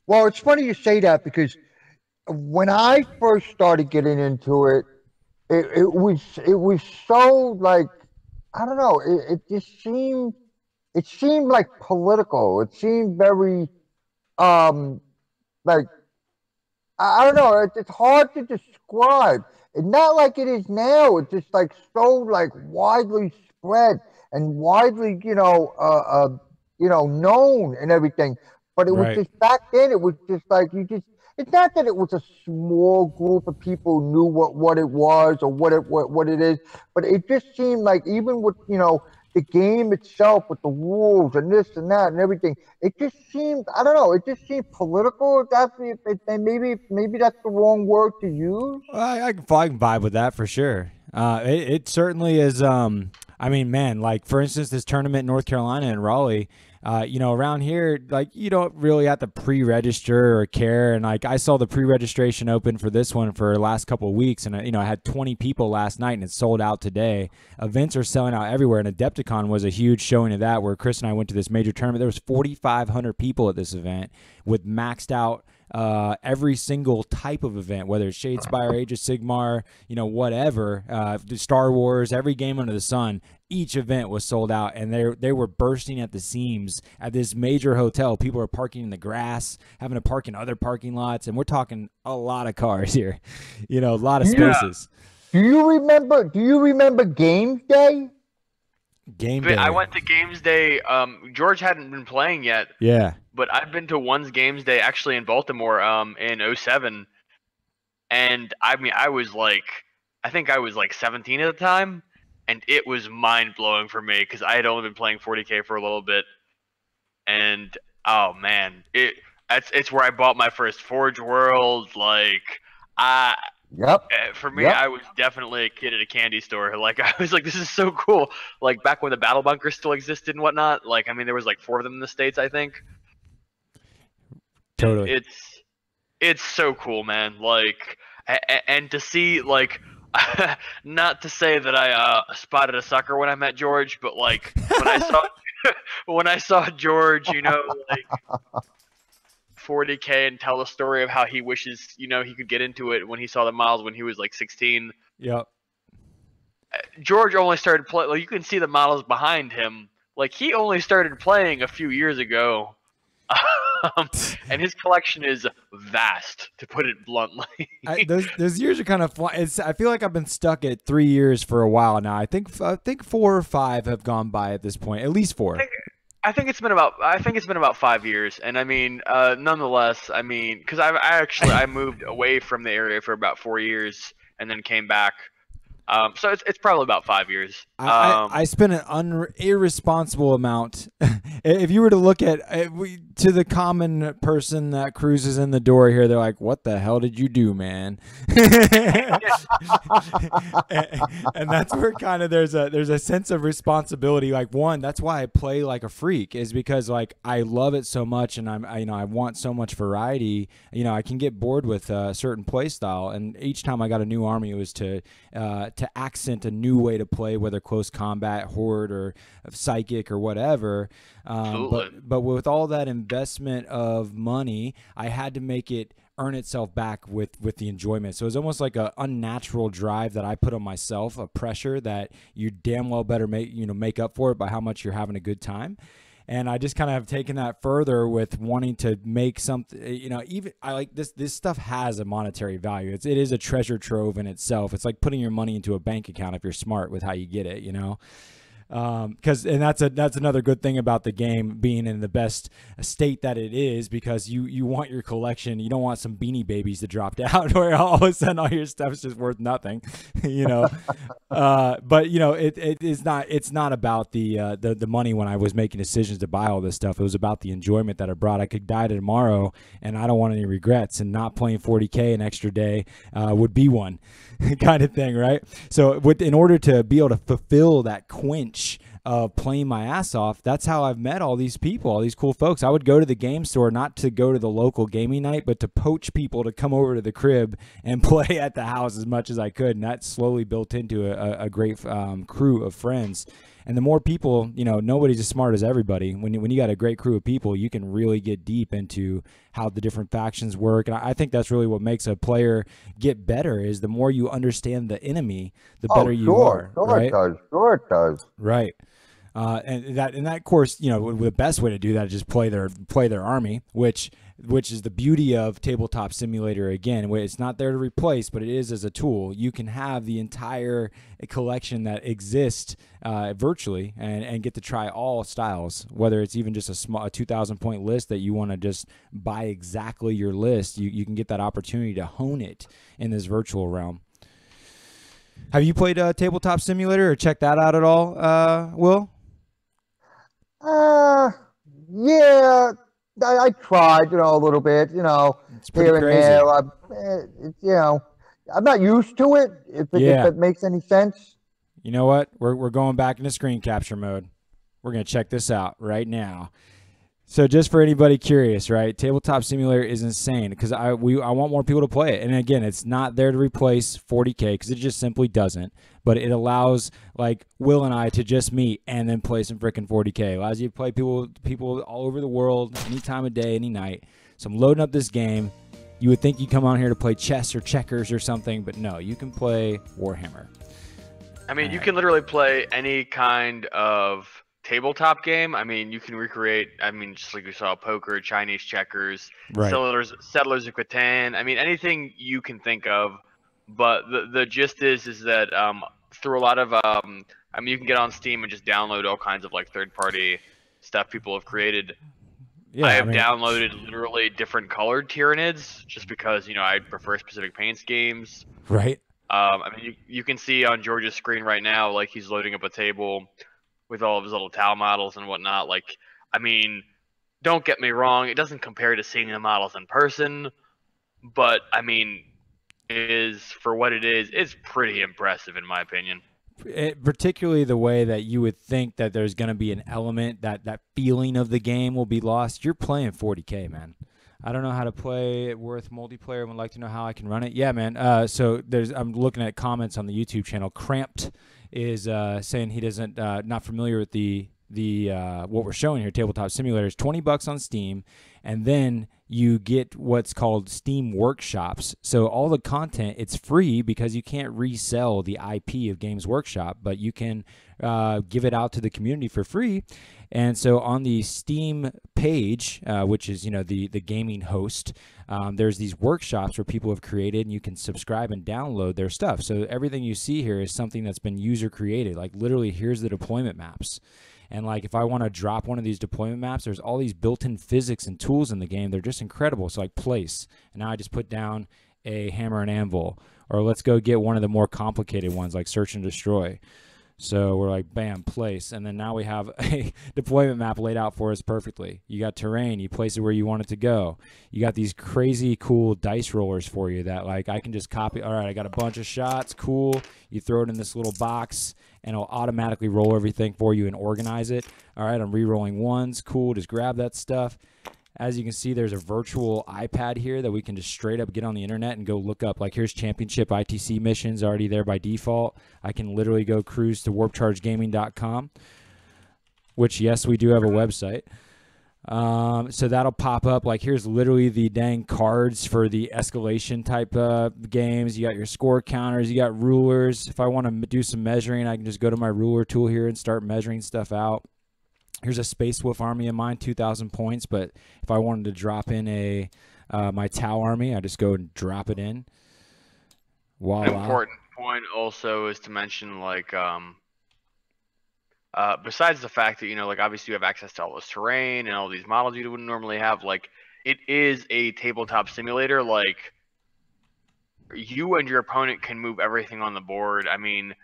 well, it's funny you say that because when I first started getting into it, it was so like I don't know. It just seemed like political. It seemed very um like I don't know. It's hard to describe. It's not like it is now. It's just like so like widely spread and widely known and everything. But it was Right. just back then. It was just like you just. It's not that it was a small group of people who knew what it was or what it is, but it just seemed like even with the game itself with the rules and this and that and everything, it just seemed I don't know. It just seemed political. Maybe that's the wrong word to use. I can vibe with that for sure. It certainly is. I mean, man, like for instance, this tournament in North Carolina in Raleigh. Around here, like you don't really have to pre-register or care. And like I saw the pre-registration open for this one for the last couple of weeks, and I had 20 people last night, and it sold out today. Events are selling out everywhere, and Adepticon was a huge showing of that. Where Chris and I went to this major tournament, there was 4,500 people at this event with maxed out. Every single type of event, whether it's Shadespire, Age of Sigmar, whatever, Star Wars, every game under the sun, each event was sold out, and they were bursting at the seams at this major hotel. People are parking in the grass, having to park in other parking lots, and we're talking a lot of cars here, a lot of spaces. Do you remember Games Day? Game Day. I went to Games Day. George hadn't been playing yet. Yeah. But I've been to one's Games Day actually in Baltimore in 07. And I mean, I think I was like 17 at the time. And it was mind blowing for me because I had only been playing 40K for a little bit. And oh man, it's where I bought my first Forge World. Yep. For me, Yep. I was definitely a kid at a candy store. Like I was like, this is so cool. Like back when the battle bunkers still existed and whatnot. Like I mean, there was like 4 of them in the States, I think. Totally. And it's so cool, man. Like and to see like. Not to say that I spotted a sucker when I met George, but like when I saw George, like 40K and tell the story of how he wishes, he could get into it when he saw the models when he was like 16. Yep. George only started playing. Like you can see the models behind him. Like he only started playing a few years ago. And his collection is vast, to put it bluntly. Those years are kind of fly. I feel like I've been stuck at 3 years for a while now. I think 4 or 5 have gone by at this point. At least 4. I think it's been about 5 years, and I mean, nonetheless, I mean, because I moved away from the area for about 4 years and then came back. So it's probably about 5 years. I spent an irresponsible amount. If you were to look at to the common person that cruises in the door here, they're like, "What the hell did you do, man?" and that's where kind of there's a sense of responsibility. Like one, that's why I play like a freak, is because like I love it so much, and I want so much variety. I can get bored with a certain play style, and each time I got a new army, it was to accent a new way to play, whether close combat, horde, or psychic, or whatever. But with all that investment of money, I had to make it earn itself back with the enjoyment. So it's almost like a unnatural drive that I put on myself, a pressure that you damn well better make up for it by how much you're having a good time. And I just kind of have taken that further with wanting to make something, even I like this stuff has a monetary value. It is a treasure trove in itself. It's like putting your money into a bank account if you're smart with how you get it, Because and that's another good thing about the game being in the best state that it is, because you want your collection. You don't want some Beanie Babies that dropped out where all of a sudden all your stuff's just worth nothing, you know. But you know, it's not about the money. When I was making decisions to buy all this stuff, it was about the enjoyment that it brought. I could die tomorrow and I don't want any regrets, and not playing 40K an extra day would be one kind of thing, right? So in order to be able to fulfill that quench of playing my ass off, that's how I've met all these people, all these cool folks. I would go to the game store, not to go to the local gaming night, but to poach people to come over to the crib and play at the house as much as I could. And that slowly built into a great crew of friends. And the more people, you know, nobody's as smart as everybody. When you got a great crew of people, you can really get deep into how the different factions work. And I think that's really what makes a player get better, is the more you understand the enemy, the better you are. Sure it does. Sure it does. Right. And that, of course, you know, the best way to do that is just play their army, which is the beauty of Tabletop Simulator. Again, it's not there to replace, but it is as a tool. You can have the entire collection that exists virtually and get to try all styles, whether it's even just a 2,000-point list that you want to just buy exactly your list. You can get that opportunity to hone it in this virtual realm. Have you played Tabletop Simulator or checked that out at all, Will? Yeah, I tried, you know, a little bit, you know, here and crazy. there. You know, I'm not used to it, if it makes any sense. You know what? We're going back into screen capture mode. We're going to check this out right now. So just for anybody curious, right, Tabletop Simulator is insane, because I want more people to play it. And again, it's not there to replace 40K, because it just simply doesn't. But it allows, like, Will and I to just meet and then play some freaking 40K. It allows you to play people all over the world, any time of day, any night. So I'm loading up this game. You would think you'd come on here to play chess or checkers or something, but no, you can play Warhammer. I mean, you can literally play any kind of tabletop game. I mean, you can recreate, I mean, just like we saw, poker, Chinese checkers, right. Settlers of Catan. I mean, anything you can think of. But the gist is that through a lot of I mean, you can get on Steam and just download all kinds of like third-party stuff people have created. Yeah, I have downloaded literally different colored Tyranids just because, you know, I prefer specific paint schemes. Right. I mean, you can see on George's screen right now, like, he's loading up a table with all of his little towel models and whatnot. Like, I mean, don't get me wrong, it doesn't compare to seeing the models in person, but I mean, for what it is, it's pretty impressive in my opinion. Particularly the way that you would think that there's going to be an element that feeling of the game will be lost. You're playing 40K, man. I don't know how to play it worth multiplayer. Would like to know how I can run it. Yeah, man. So I'm looking at comments on the YouTube channel. Cramped is saying he doesn't not familiar with the what we're showing here. Tabletop Simulator is $20 on Steam, and then you get what's called Steam Workshops. So all the content, it's free because you can't resell the IP of Games Workshop, but you can give it out to the community for free. And so on the Steam page, which is, you know, the gaming host, there's these workshops where people have created, and you can subscribe and download their stuff. So everything you see here is something that's been user created. Like, literally, here's the deployment maps. And like, if I want to drop one of these deployment maps, there's all these built-in physics and tools in the game. They're just incredible. So like, place, and now I just put down a hammer and anvil. Or let's go get one of the more complicated ones like search and destroy. So we're like, bam, place. And then now we have a deployment map laid out for us perfectly. You got terrain. You place it where you want it to go. You got these crazy cool dice rollers for you that, like, I can just copy. All right, I got a bunch of shots. Cool. You throw it in this little box, and it'll automatically roll everything for you and organize it. All right, I'm re-rolling ones. Cool. Just grab that stuff. As you can see, there's a virtual iPad here that we can just straight up get on the internet and go look up. Like, here's Championship ITC missions already there by default. I can literally go cruise to warpchargegaming.com, which, yes, we do have a website. So that'll pop up. Like, here's literally the dang cards for the escalation type games. You got your score counters. You got rulers. If I want to do some measuring, I can just go to my ruler tool here and start measuring stuff out. Here's a Space Wolf army of mine, 2,000 points. But if I wanted to drop in my Tau army, I just go and drop it in. Voila. An important point also is to mention, like, Besides the fact that, like obviously you have access to all this terrain and all these models you wouldn't normally have, like it is a tabletop simulator. Like you and your opponent can move everything on the board. I mean,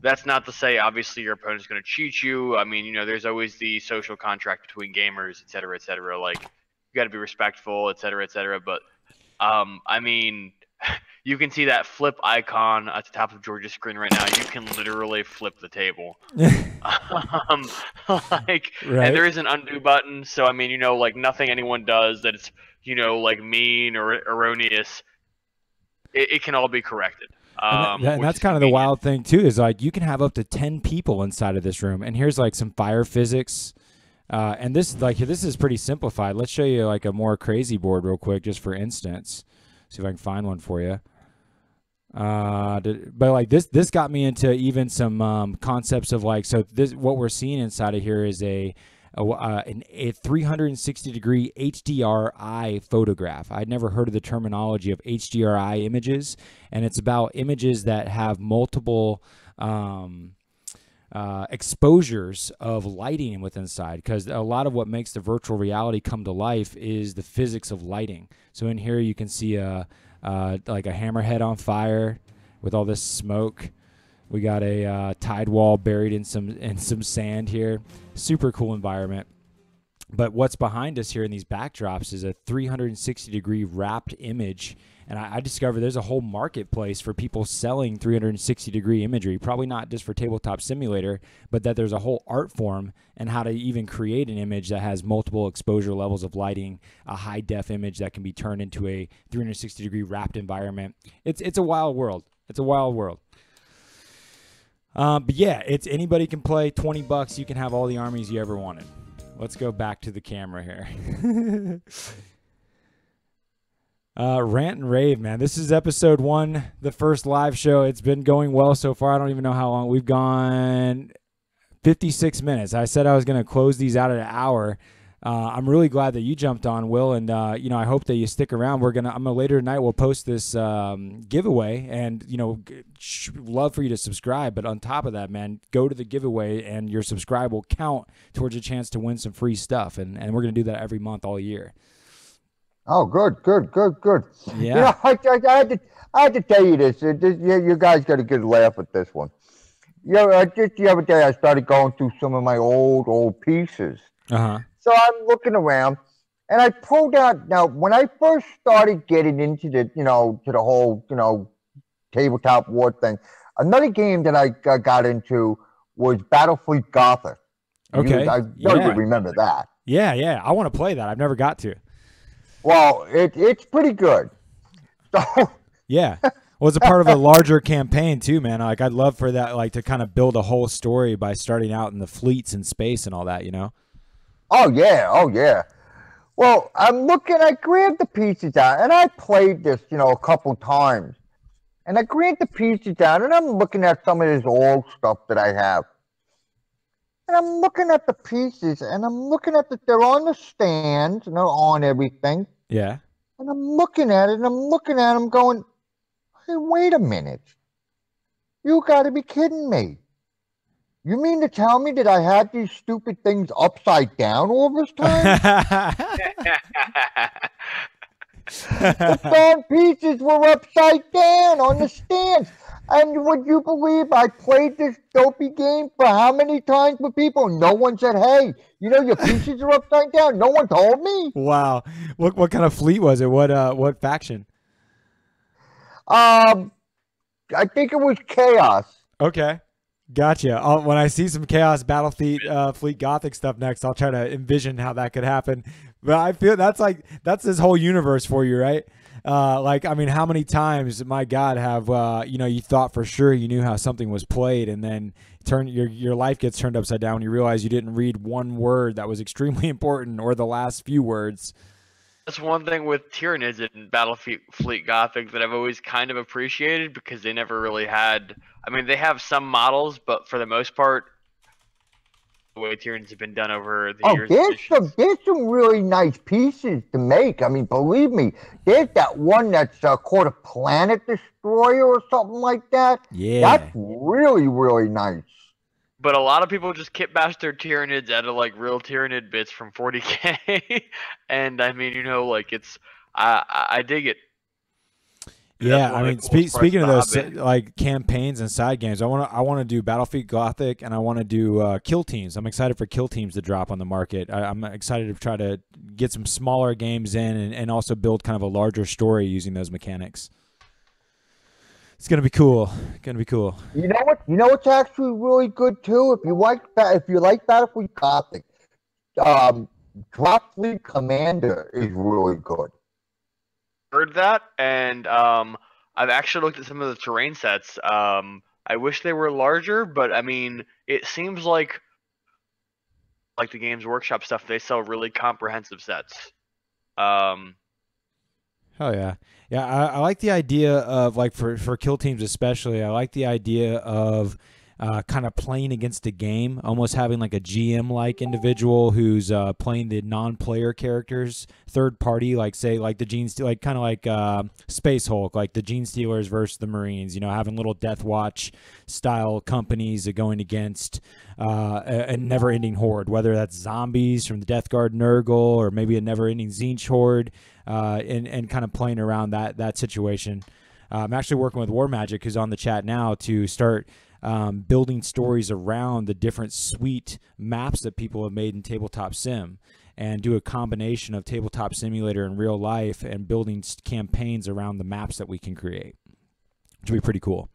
that's not to say obviously your opponent's going to cheat you. I mean, there's always the social contract between gamers, et cetera, et cetera. Like you got to be respectful, et cetera, et cetera. But I mean, you can see that flip icon at the top of George's screen right now. You can literally flip the table. um, like, Right. and there is an undo button. So I mean, like nothing anyone does that it's like mean or erroneous. It can all be corrected. And Which that's is kind of the convenient. wild thing too, is like you can have up to 10 people inside of this room. And here's like some fire physics. And this is pretty simplified. Let's show you like a more crazy board real quick, just for instance. See if I can find one for you. But like this got me into even some concepts of like, so this, what we're seeing inside of here is a 360 degree HDRI photograph. I'd never heard of the terminology of HDRI images, and it's about images that have multiple exposures of lighting within inside, because a lot of what makes the virtual reality come to life is the physics of lighting. So in here you can see like a hammerhead on fire with all this smoke. We got a tide wall buried in some sand here. Super cool environment. But what's behind us here in these backdrops is a 360 degree wrapped image. And I discovered there's a whole marketplace for people selling 360 degree imagery, probably not just for Tabletop Simulator, but that there's a whole art form and how to even create an image that has multiple exposure levels of lighting, a high def image that can be turned into a 360 degree wrapped environment. It's a wild world. It's a wild world. But yeah, it's anybody can play. $20, you can have all the armies you ever wanted. Let's go back to the camera here. Rant and rave, man. This is episode 1, the first live show. It's been going well so far. I don't even know how long. We've gone 56 minutes. I said I was going to close these out at an hour. I'm really glad that you jumped on, Will, and I hope that you stick around. I'm gonna later tonight we'll post this giveaway, and love for you to subscribe. But on top of that, man, go to the giveaway, and your subscribe will count towards a chance to win some free stuff, and we're gonna do that every month all year. Oh, good. Yeah. I had to tell you this. You guys got a good laugh at this one. Just the other day I started going through some of my old pieces. So I'm looking around, and I pulled out. Now, when I first started getting into the, to the whole, tabletop war thing, another game that I got into was Battlefleet Gothic. Okay. I know you remember that. Yeah. I want to play that. I've never got to. Well, it's pretty good. So yeah. Well, it's a part of a larger campaign too, man. Like I'd love for that, like to kind of build a whole story by starting out in the fleets and space and all that, Oh yeah. Well, I grabbed the pieces out, and I played this, a couple times. And I grabbed the pieces out, and I'm looking at some of this old stuff that I have. And I'm looking at the pieces, and I'm looking at they're on the stands, and they're on everything. Yeah. And I'm looking at it, and I'm looking at them going, hey, wait a minute. You got to be kidding me. You mean to tell me that I had these stupid things upside down all this time? The darn pieces were upside down on the stands. And would you believe I played this dopey game for how many times with people? No one said, hey, your pieces are upside down. No one told me. Wow. What kind of fleet was it? What faction? I think it was Chaos. Okay. Gotcha. When I see some Chaos Battlefleet Fleet Gothic stuff next, I'll try to envision how that could happen. But I feel that's this whole universe for you, right? How many times, my God, have you thought for sure you knew how something was played, and then your life gets turned upside down when you realize you didn't read one word that was extremely important, or the last few words. That's one thing with Tyranids in Battlefleet Gothic that I've always kind of appreciated, because they never really had. I mean, they have some models, but for the most part, the way Tyranids have been done over the years. There's some really nice pieces to make. I mean, believe me, there's that one that's called a Planet Destroyer or something like that. Yeah. That's really, really nice. but a lot of people just kit bash their Tyranids out of like real Tyranid bits from 40K, and I mean, like it's I dig it. Yeah, That's one I of mean, the coolest parts speaking of those the hobby. like campaigns and side games, I want to do Battlefield Gothic, and I want to do Kill Teams. I'm excited for Kill Teams to drop on the market. I'm excited to try to get some smaller games in, and also build kind of a larger story using those mechanics. It's gonna be cool. Gonna be cool. You know what? You know what's actually really good too. If you like Battlefield Gothic, Drop Fleet Commander is really good. Heard that, and I've actually looked at some of the terrain sets. I wish they were larger, but I mean, it seems like the Games Workshop stuff, they sell really comprehensive sets. Hell yeah. Yeah, I like the idea of, like, for Kill Teams especially, I like the idea of kind of playing against a game, almost having like a GM-like individual who's playing the non-player characters, third party, like say like the Gene Stealers, like kind of like Space Hulk, like the Gene Stealers versus the Marines. Having little Death Watch style companies going against a never-ending horde, whether that's zombies from the Death Guard Nurgle or maybe a never-ending Zinch horde, and kind of playing around that situation. I'm actually working with War Magic, who's on the chat now, to start building stories around the different suite maps that people have made in Tabletop Sim, and do a combination of Tabletop Simulator and real life, and building campaigns around the maps that we can create, which would be pretty cool.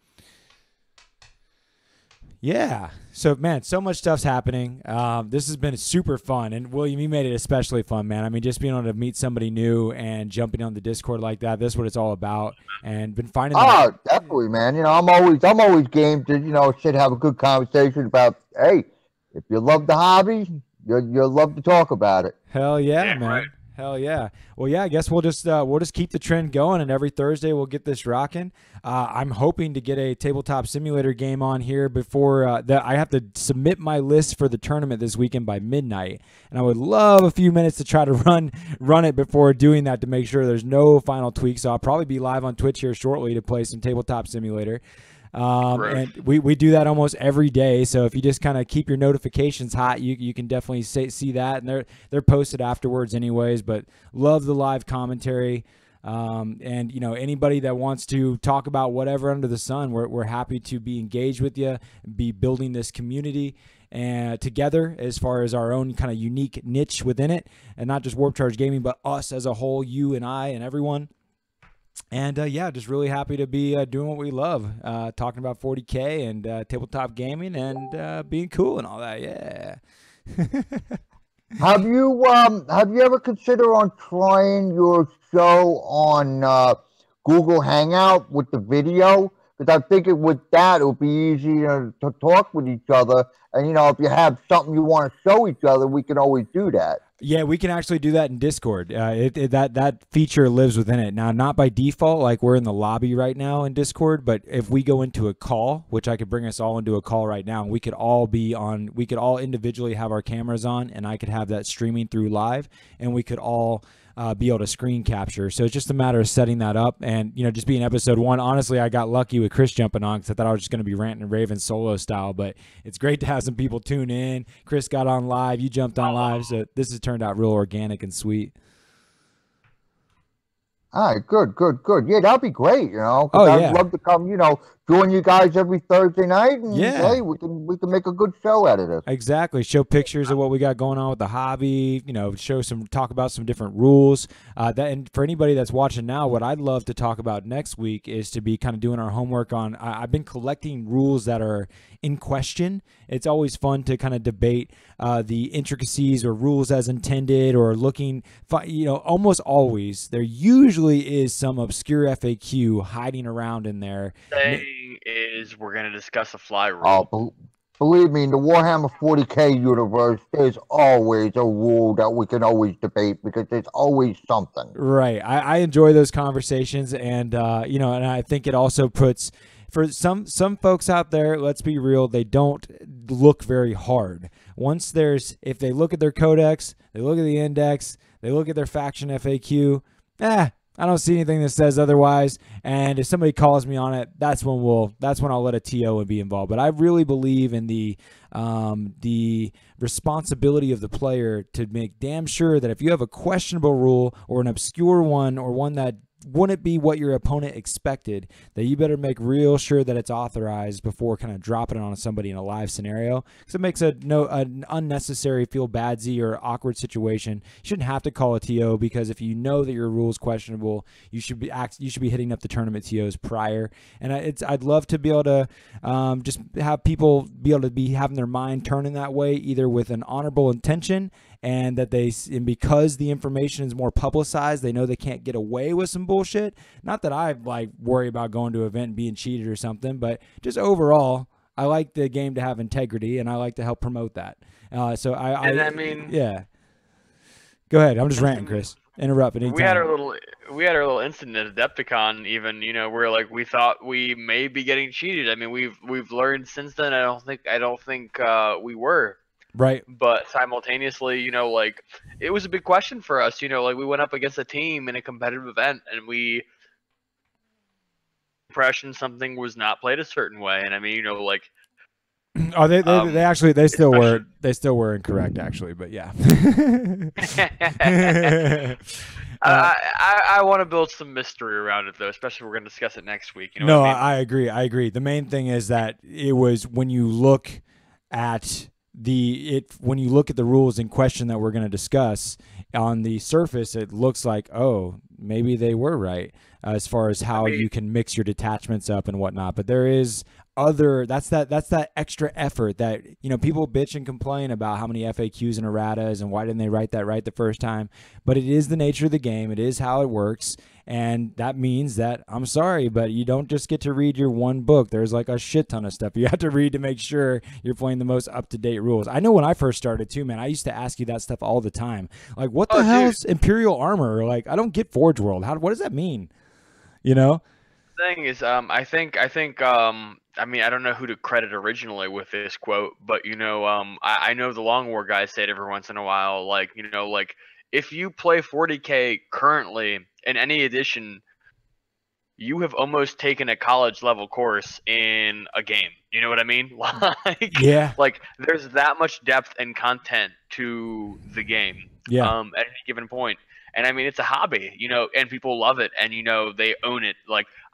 Yeah. So, man, so much stuff's happening. This has been super fun. And, William, you made it especially fun, man. I mean, just being able to meet somebody new and jumping on the Discord like that, that's what it's all about. And been finding that. Oh, definitely, man. I'm always game to, sit, have a good conversation about, hey, if you love the hobby, you'll love to talk about it. Hell yeah, man. Right. Hell yeah. Well, yeah, I guess we'll just keep the trend going, and every Thursday we'll get this rocking. I'm hoping to get a Tabletop Simulator game on here before I have to submit my list for the tournament this weekend by midnight, and I would love a few minutes to try to run it before doing that to make sure there's no final tweaks. So I'll probably be live on Twitch here shortly to play some Tabletop Simulator. And we do that almost every day. So if you just kind of keep your notifications hot, you can definitely see that, and they're posted afterwards anyways. But love the live commentary. And anybody that wants to talk about whatever under the sun, we're happy to be engaged with you, be building this community and together as far as our own kind of unique niche within it, and not just Warp Charge Gaming, but us as a whole, you and I and everyone. And yeah, just really happy to be doing what we love, talking about 40K and tabletop gaming and being cool and all that. Yeah. Have you ever considered on trying your show on Google Hangout with the video? Because I think with that, it would be easier to talk with each other. And if you have something you want to show each other, we can always do that. Yeah, we can actually do that in Discord. That feature lives within it. Now, not by default, like we're in the lobby right now in Discord, but if we go into a call, which I could bring us all into a call right now, and we could all individually have our cameras on, and I could have that streaming through live, and we could all be able to screen capture. So it's just a matter of setting that up, and just being episode 1. Honestly, I got lucky with Chris jumping on because I thought I was just going to be ranting and raving solo style, but it's great to have some people tune in. Chris got on live, you jumped on live, so this has turned out real organic and sweet. All right, good. Yeah, that'd be great. Oh, I'd love to come. Join you guys every Thursday night, and hey, we can make a good show out of this. Exactly. Show pictures of what we got going on with the hobby. Talk about some different rules. And for anybody that's watching now, what I'd love to talk about next week is to be kind of doing our homework on. I've been collecting rules that are in question. It's always fun to kind of debate the intricacies or rules as intended, or looking. Almost always there usually is some obscure FAQ hiding around in there. Is we're going to discuss a fly rule. Oh, believe me, in the Warhammer 40K universe, there's always a rule that we can always debate, because there's always something. Right. I enjoy those conversations, and and I think it also puts, for some folks out there, let's be real, they don't look very hard. If they look at their codex, they look at the index, they look at their faction FAQ, I don't see anything that says otherwise. And if somebody calls me on it, that's when I'll let a TO be involved. But I really believe in the responsibility of the player to make damn sure that if you have a questionable rule or an obscure one or one that wouldn't be what your opponent expected, that you better make real sure that it's authorized before kind of dropping it on somebody in a live scenario, because it makes an unnecessary feel badsy or awkward situation. You shouldn't have to call a TO, because if you know that your rule is questionable, you should be hitting up the tournament TOs prior. And I'd love to be able to just have people be able to be having their mind turning that way, either with an honorable intention, and because the information is more publicized, they know they can't get away with some bullshit. Not that I worry about going to an event and being cheated or something, but just overall, I like the game to have integrity, and I like to help promote that. I mean, yeah. Go ahead. I'm just ranting, Chris. Interrupt at any time. We had our little incident at Adepticon, even, where we thought we may be getting cheated. I mean, we've learned since then. I don't think we were. Right. But simultaneously, it was a big question for us. We went up against a team in a competitive event, and we impression something was not played a certain way. And I mean, oh, they still were incorrect, actually, but yeah. I want to build some mystery around it, though, especially if we're going to discuss it next week. No, what I mean? I agree. The main thing is that it was when you look at when you look at the rules in question that we're going to discuss, on the surface, it looks like, oh, maybe they were right as far as how you can mix your detachments up and whatnot. But there is that's that extra effort that, people bitch and complain about how many FAQs and erratas and why didn't they write that right the first time. But it is the nature of the game. It is how it works. And that means that, I'm sorry, but you don't just get to read your one book. There's a shit ton of stuff you have to read to make sure you're playing the most up-to-date rules. I know when I first started too, man, I used to ask you that stuff all the time. What the hell is Imperial Armor? I don't get Forge World. What does that mean? The thing is, I mean, I don't know who to credit originally with this quote, but I know the Long War guys say it every once in a while. If you play 40K currently in any edition, you have almost taken a college level course in a game. You know what I mean? Yeah. There's that much depth and content to the game. Yeah. At any given point. And I mean, it's a hobby, and people love it, and they own it.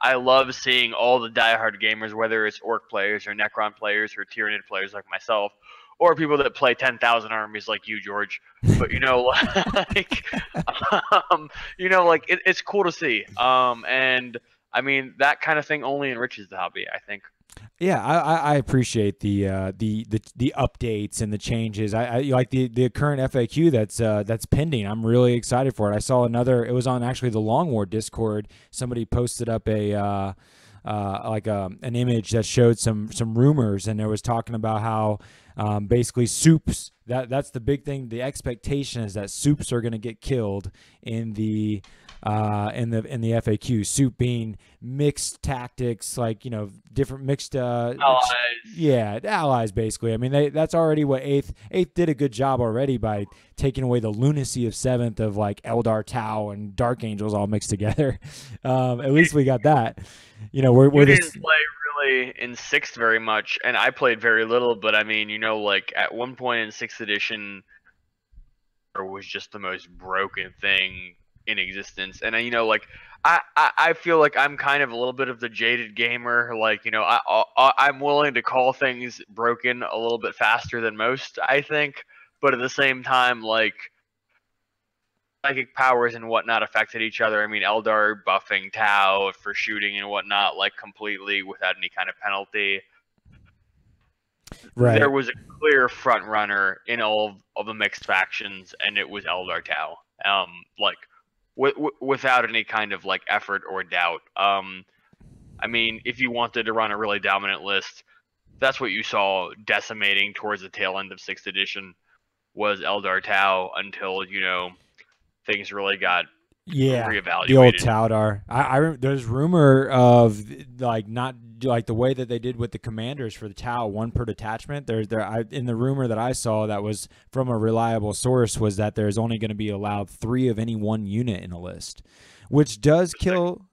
I love seeing all the diehard gamers, whether it's Orc players or Necron players or Tyranid players like myself, or people that play 10,000 armies like you, George. But it's cool to see. And I mean, that kind of thing only enriches the hobby, I think. Yeah, I appreciate the updates and the changes. I like the current FAQ that's pending. I'm really excited for it. I saw another. It was on actually the Long War Discord. Somebody posted up an image that showed some rumors, and it was talking about how basically soups. That's the big thing. The expectation is that soups are going to get killed in the FAQ. Soup being mixed tactics, different mixed allies. Yeah, allies basically. I mean, that's already what Eighth did a good job already by taking away the lunacy of Seventh of Eldar Tau and Dark Angels all mixed together. At least we got that. We didn't play really in Sixth very much, and I played very little. But I mean, at one point in Sixth Edition, it was just the most broken thing in existence. And I feel like I'm kind of a little bit of the jaded gamer. I'm willing to call things broken a little bit faster than most, I think. But at the same time, psychic powers and whatnot affected each other. I mean, Eldar buffing Tau for shooting and whatnot, completely without any kind of penalty. Right. There was a clear front runner in all of the mixed factions, and it was Eldar Tau. Without any kind of effort or doubt. I mean, if you wanted to run a really dominant list, that's what you saw decimating towards the tail end of 6th edition was Eldar Tau until things really got reevaluated. The old Taudar. There's rumor of not like the way that they did with the commanders for the Tau, 1 per detachment. In the rumor that I saw that was from a reliable source was that there's only going to be allowed 3 of any one unit in a list, which does kill.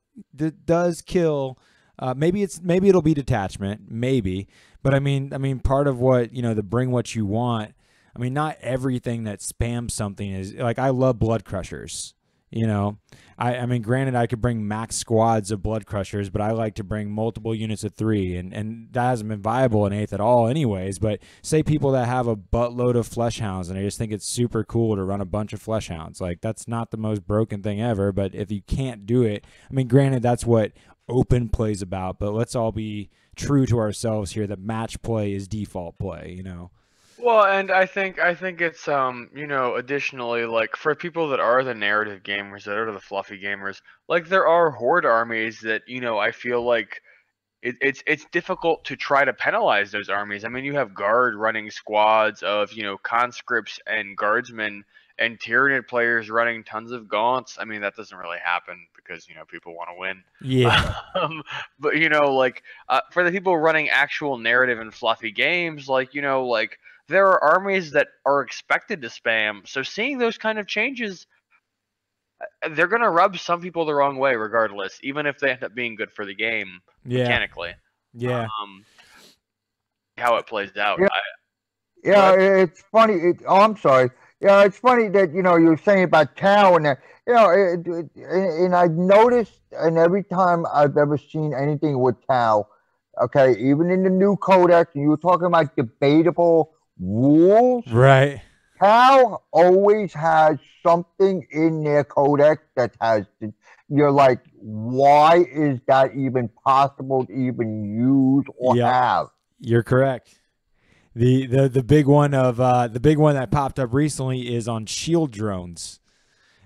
Maybe it'll be detachment, maybe, but I mean, part of what the bring what you want. I mean, not everything that spams something is like, I love blood crushers. I mean, granted, I could bring max squads of blood crushers, but I like to bring multiple units of 3, and that hasn't been viable in 8th at all anyways. But say people that have a buttload of flesh hounds, and I just think it's super cool to run a bunch of flesh hounds. Like, that's not the most broken thing ever, but if you can't do it, I mean, granted, that's what open play's about, but let's all be true to ourselves here that match play is default play, Well, and I think it's additionally, like, for people that are the narrative gamers, that are the fluffy gamers, like, there are horde armies that I feel like it's difficult to try to penalize those armies. I mean, you have guard running squads of conscripts and guardsmen, and Tyranid players running tons of gaunts. I mean, that doesn't really happen because people want to win. Yeah. But like, for the people running actual narrative and fluffy games, like like, there are armies that are expected to spam. So seeing those kind of changes, they're going to rub some people the wrong way regardless, even if they end up being good for the game mechanically. Yeah. How it plays out. Yeah, it's funny. I'm sorry. Yeah, it's funny that you're saying about Tau and that. And I've noticed, and every time I've ever seen anything with Tau, okay, even in the new codex, and you were talking about debatable rules, right? Tau always has something in their codex that has. You're like, why is that even possible to even use or have? You're correct. The big one that popped up recently is on shield drones,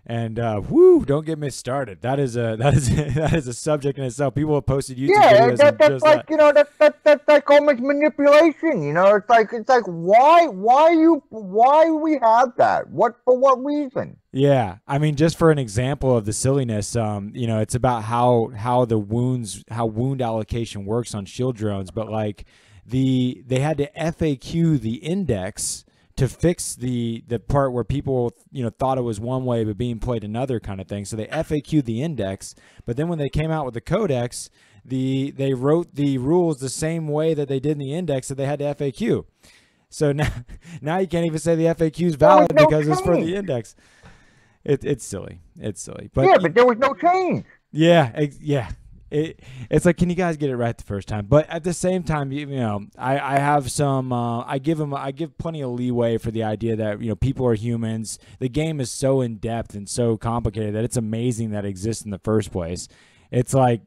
and don't get me started. That is a subject in itself. People have posted YouTube videos. That's like that's like almost manipulation. It's like why we have that? For what reason? Yeah, I mean, just for an example of the silliness, it's about how wound allocation works on shield drones, but like. They had to FAQ the index to fix the part where people thought it was one way but being played another kind of thing. So they FAQ'd the index, but then when they came out with the codex, they wrote the rules the same way that they did in the index, that they had to FAQ. So now you can't even say the FAQ is valid because it's for the index. It's silly. It's silly. But but there was no change. Yeah. It's like, can you guys get it right the first time? But at the same time, I have some. I give plenty of leeway for the idea that people are humans. The game is so in depth and so complicated that it's amazing that it exists in the first place. It's like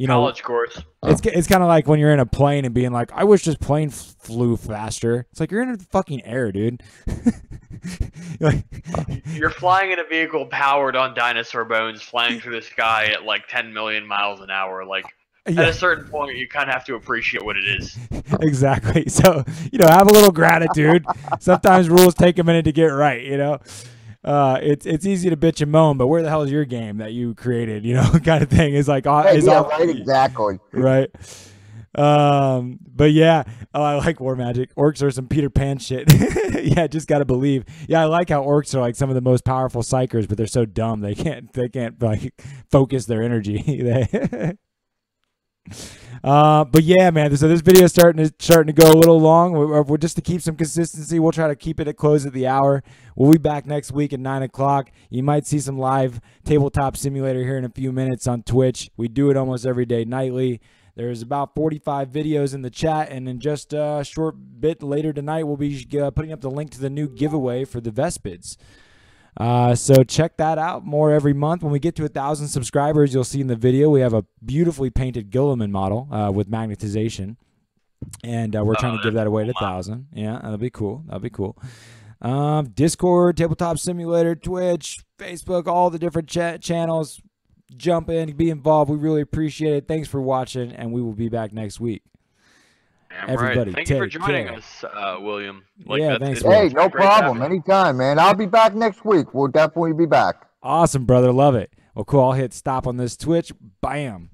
college course. It's kind of like when you're in a plane and being like, I wish this plane flew faster. It's like, you're in the fucking air, dude. You're flying in a vehicle powered on dinosaur bones, flying through the sky at like 10 million miles an hour. Like, at a certain point, you kind of have to appreciate what it is. Exactly. So, have a little gratitude. Sometimes rules take a minute to get right, it's easy to bitch and moan, but where the hell is your game that you created, kind of thing. Is like, right, exactly. Right. But yeah, I like War Magic. Orcs are some Peter Pan shit. Yeah, just gotta believe. Yeah, I like how orcs are like some of the most powerful psychers, but they're so dumb they can't like focus their energy. But yeah, man. So this video is starting to go a little long. We're just to keep some consistency. We'll try to keep it close at the hour. We'll be back next week at 9 o'clock. You might see some live tabletop simulator here in a few minutes on Twitch. We do it almost every day nightly. There's about 45 videos in the chat, and in just a short bit later tonight, we'll be putting up the link to the new giveaway for the Vespids. So check that out more every month. When we get to 1,000 subscribers, you'll see in the video we have a beautifully painted Gilliman model with magnetization, and we're trying to give that away at 1,000. Yeah, that'll be cool. That'll be cool. Discord, Tabletop Simulator, Twitch, Facebook, all the different channels. Jump in, be involved. We really appreciate it. Thanks for watching, and we will be back next week. Everybody, Thank you for joining us, William. Thanks. Hey, no problem. Anytime, man. I'll be back next week. We'll definitely be back. Awesome, brother. Love it. Well, cool. I'll hit stop on this Twitch. Bam.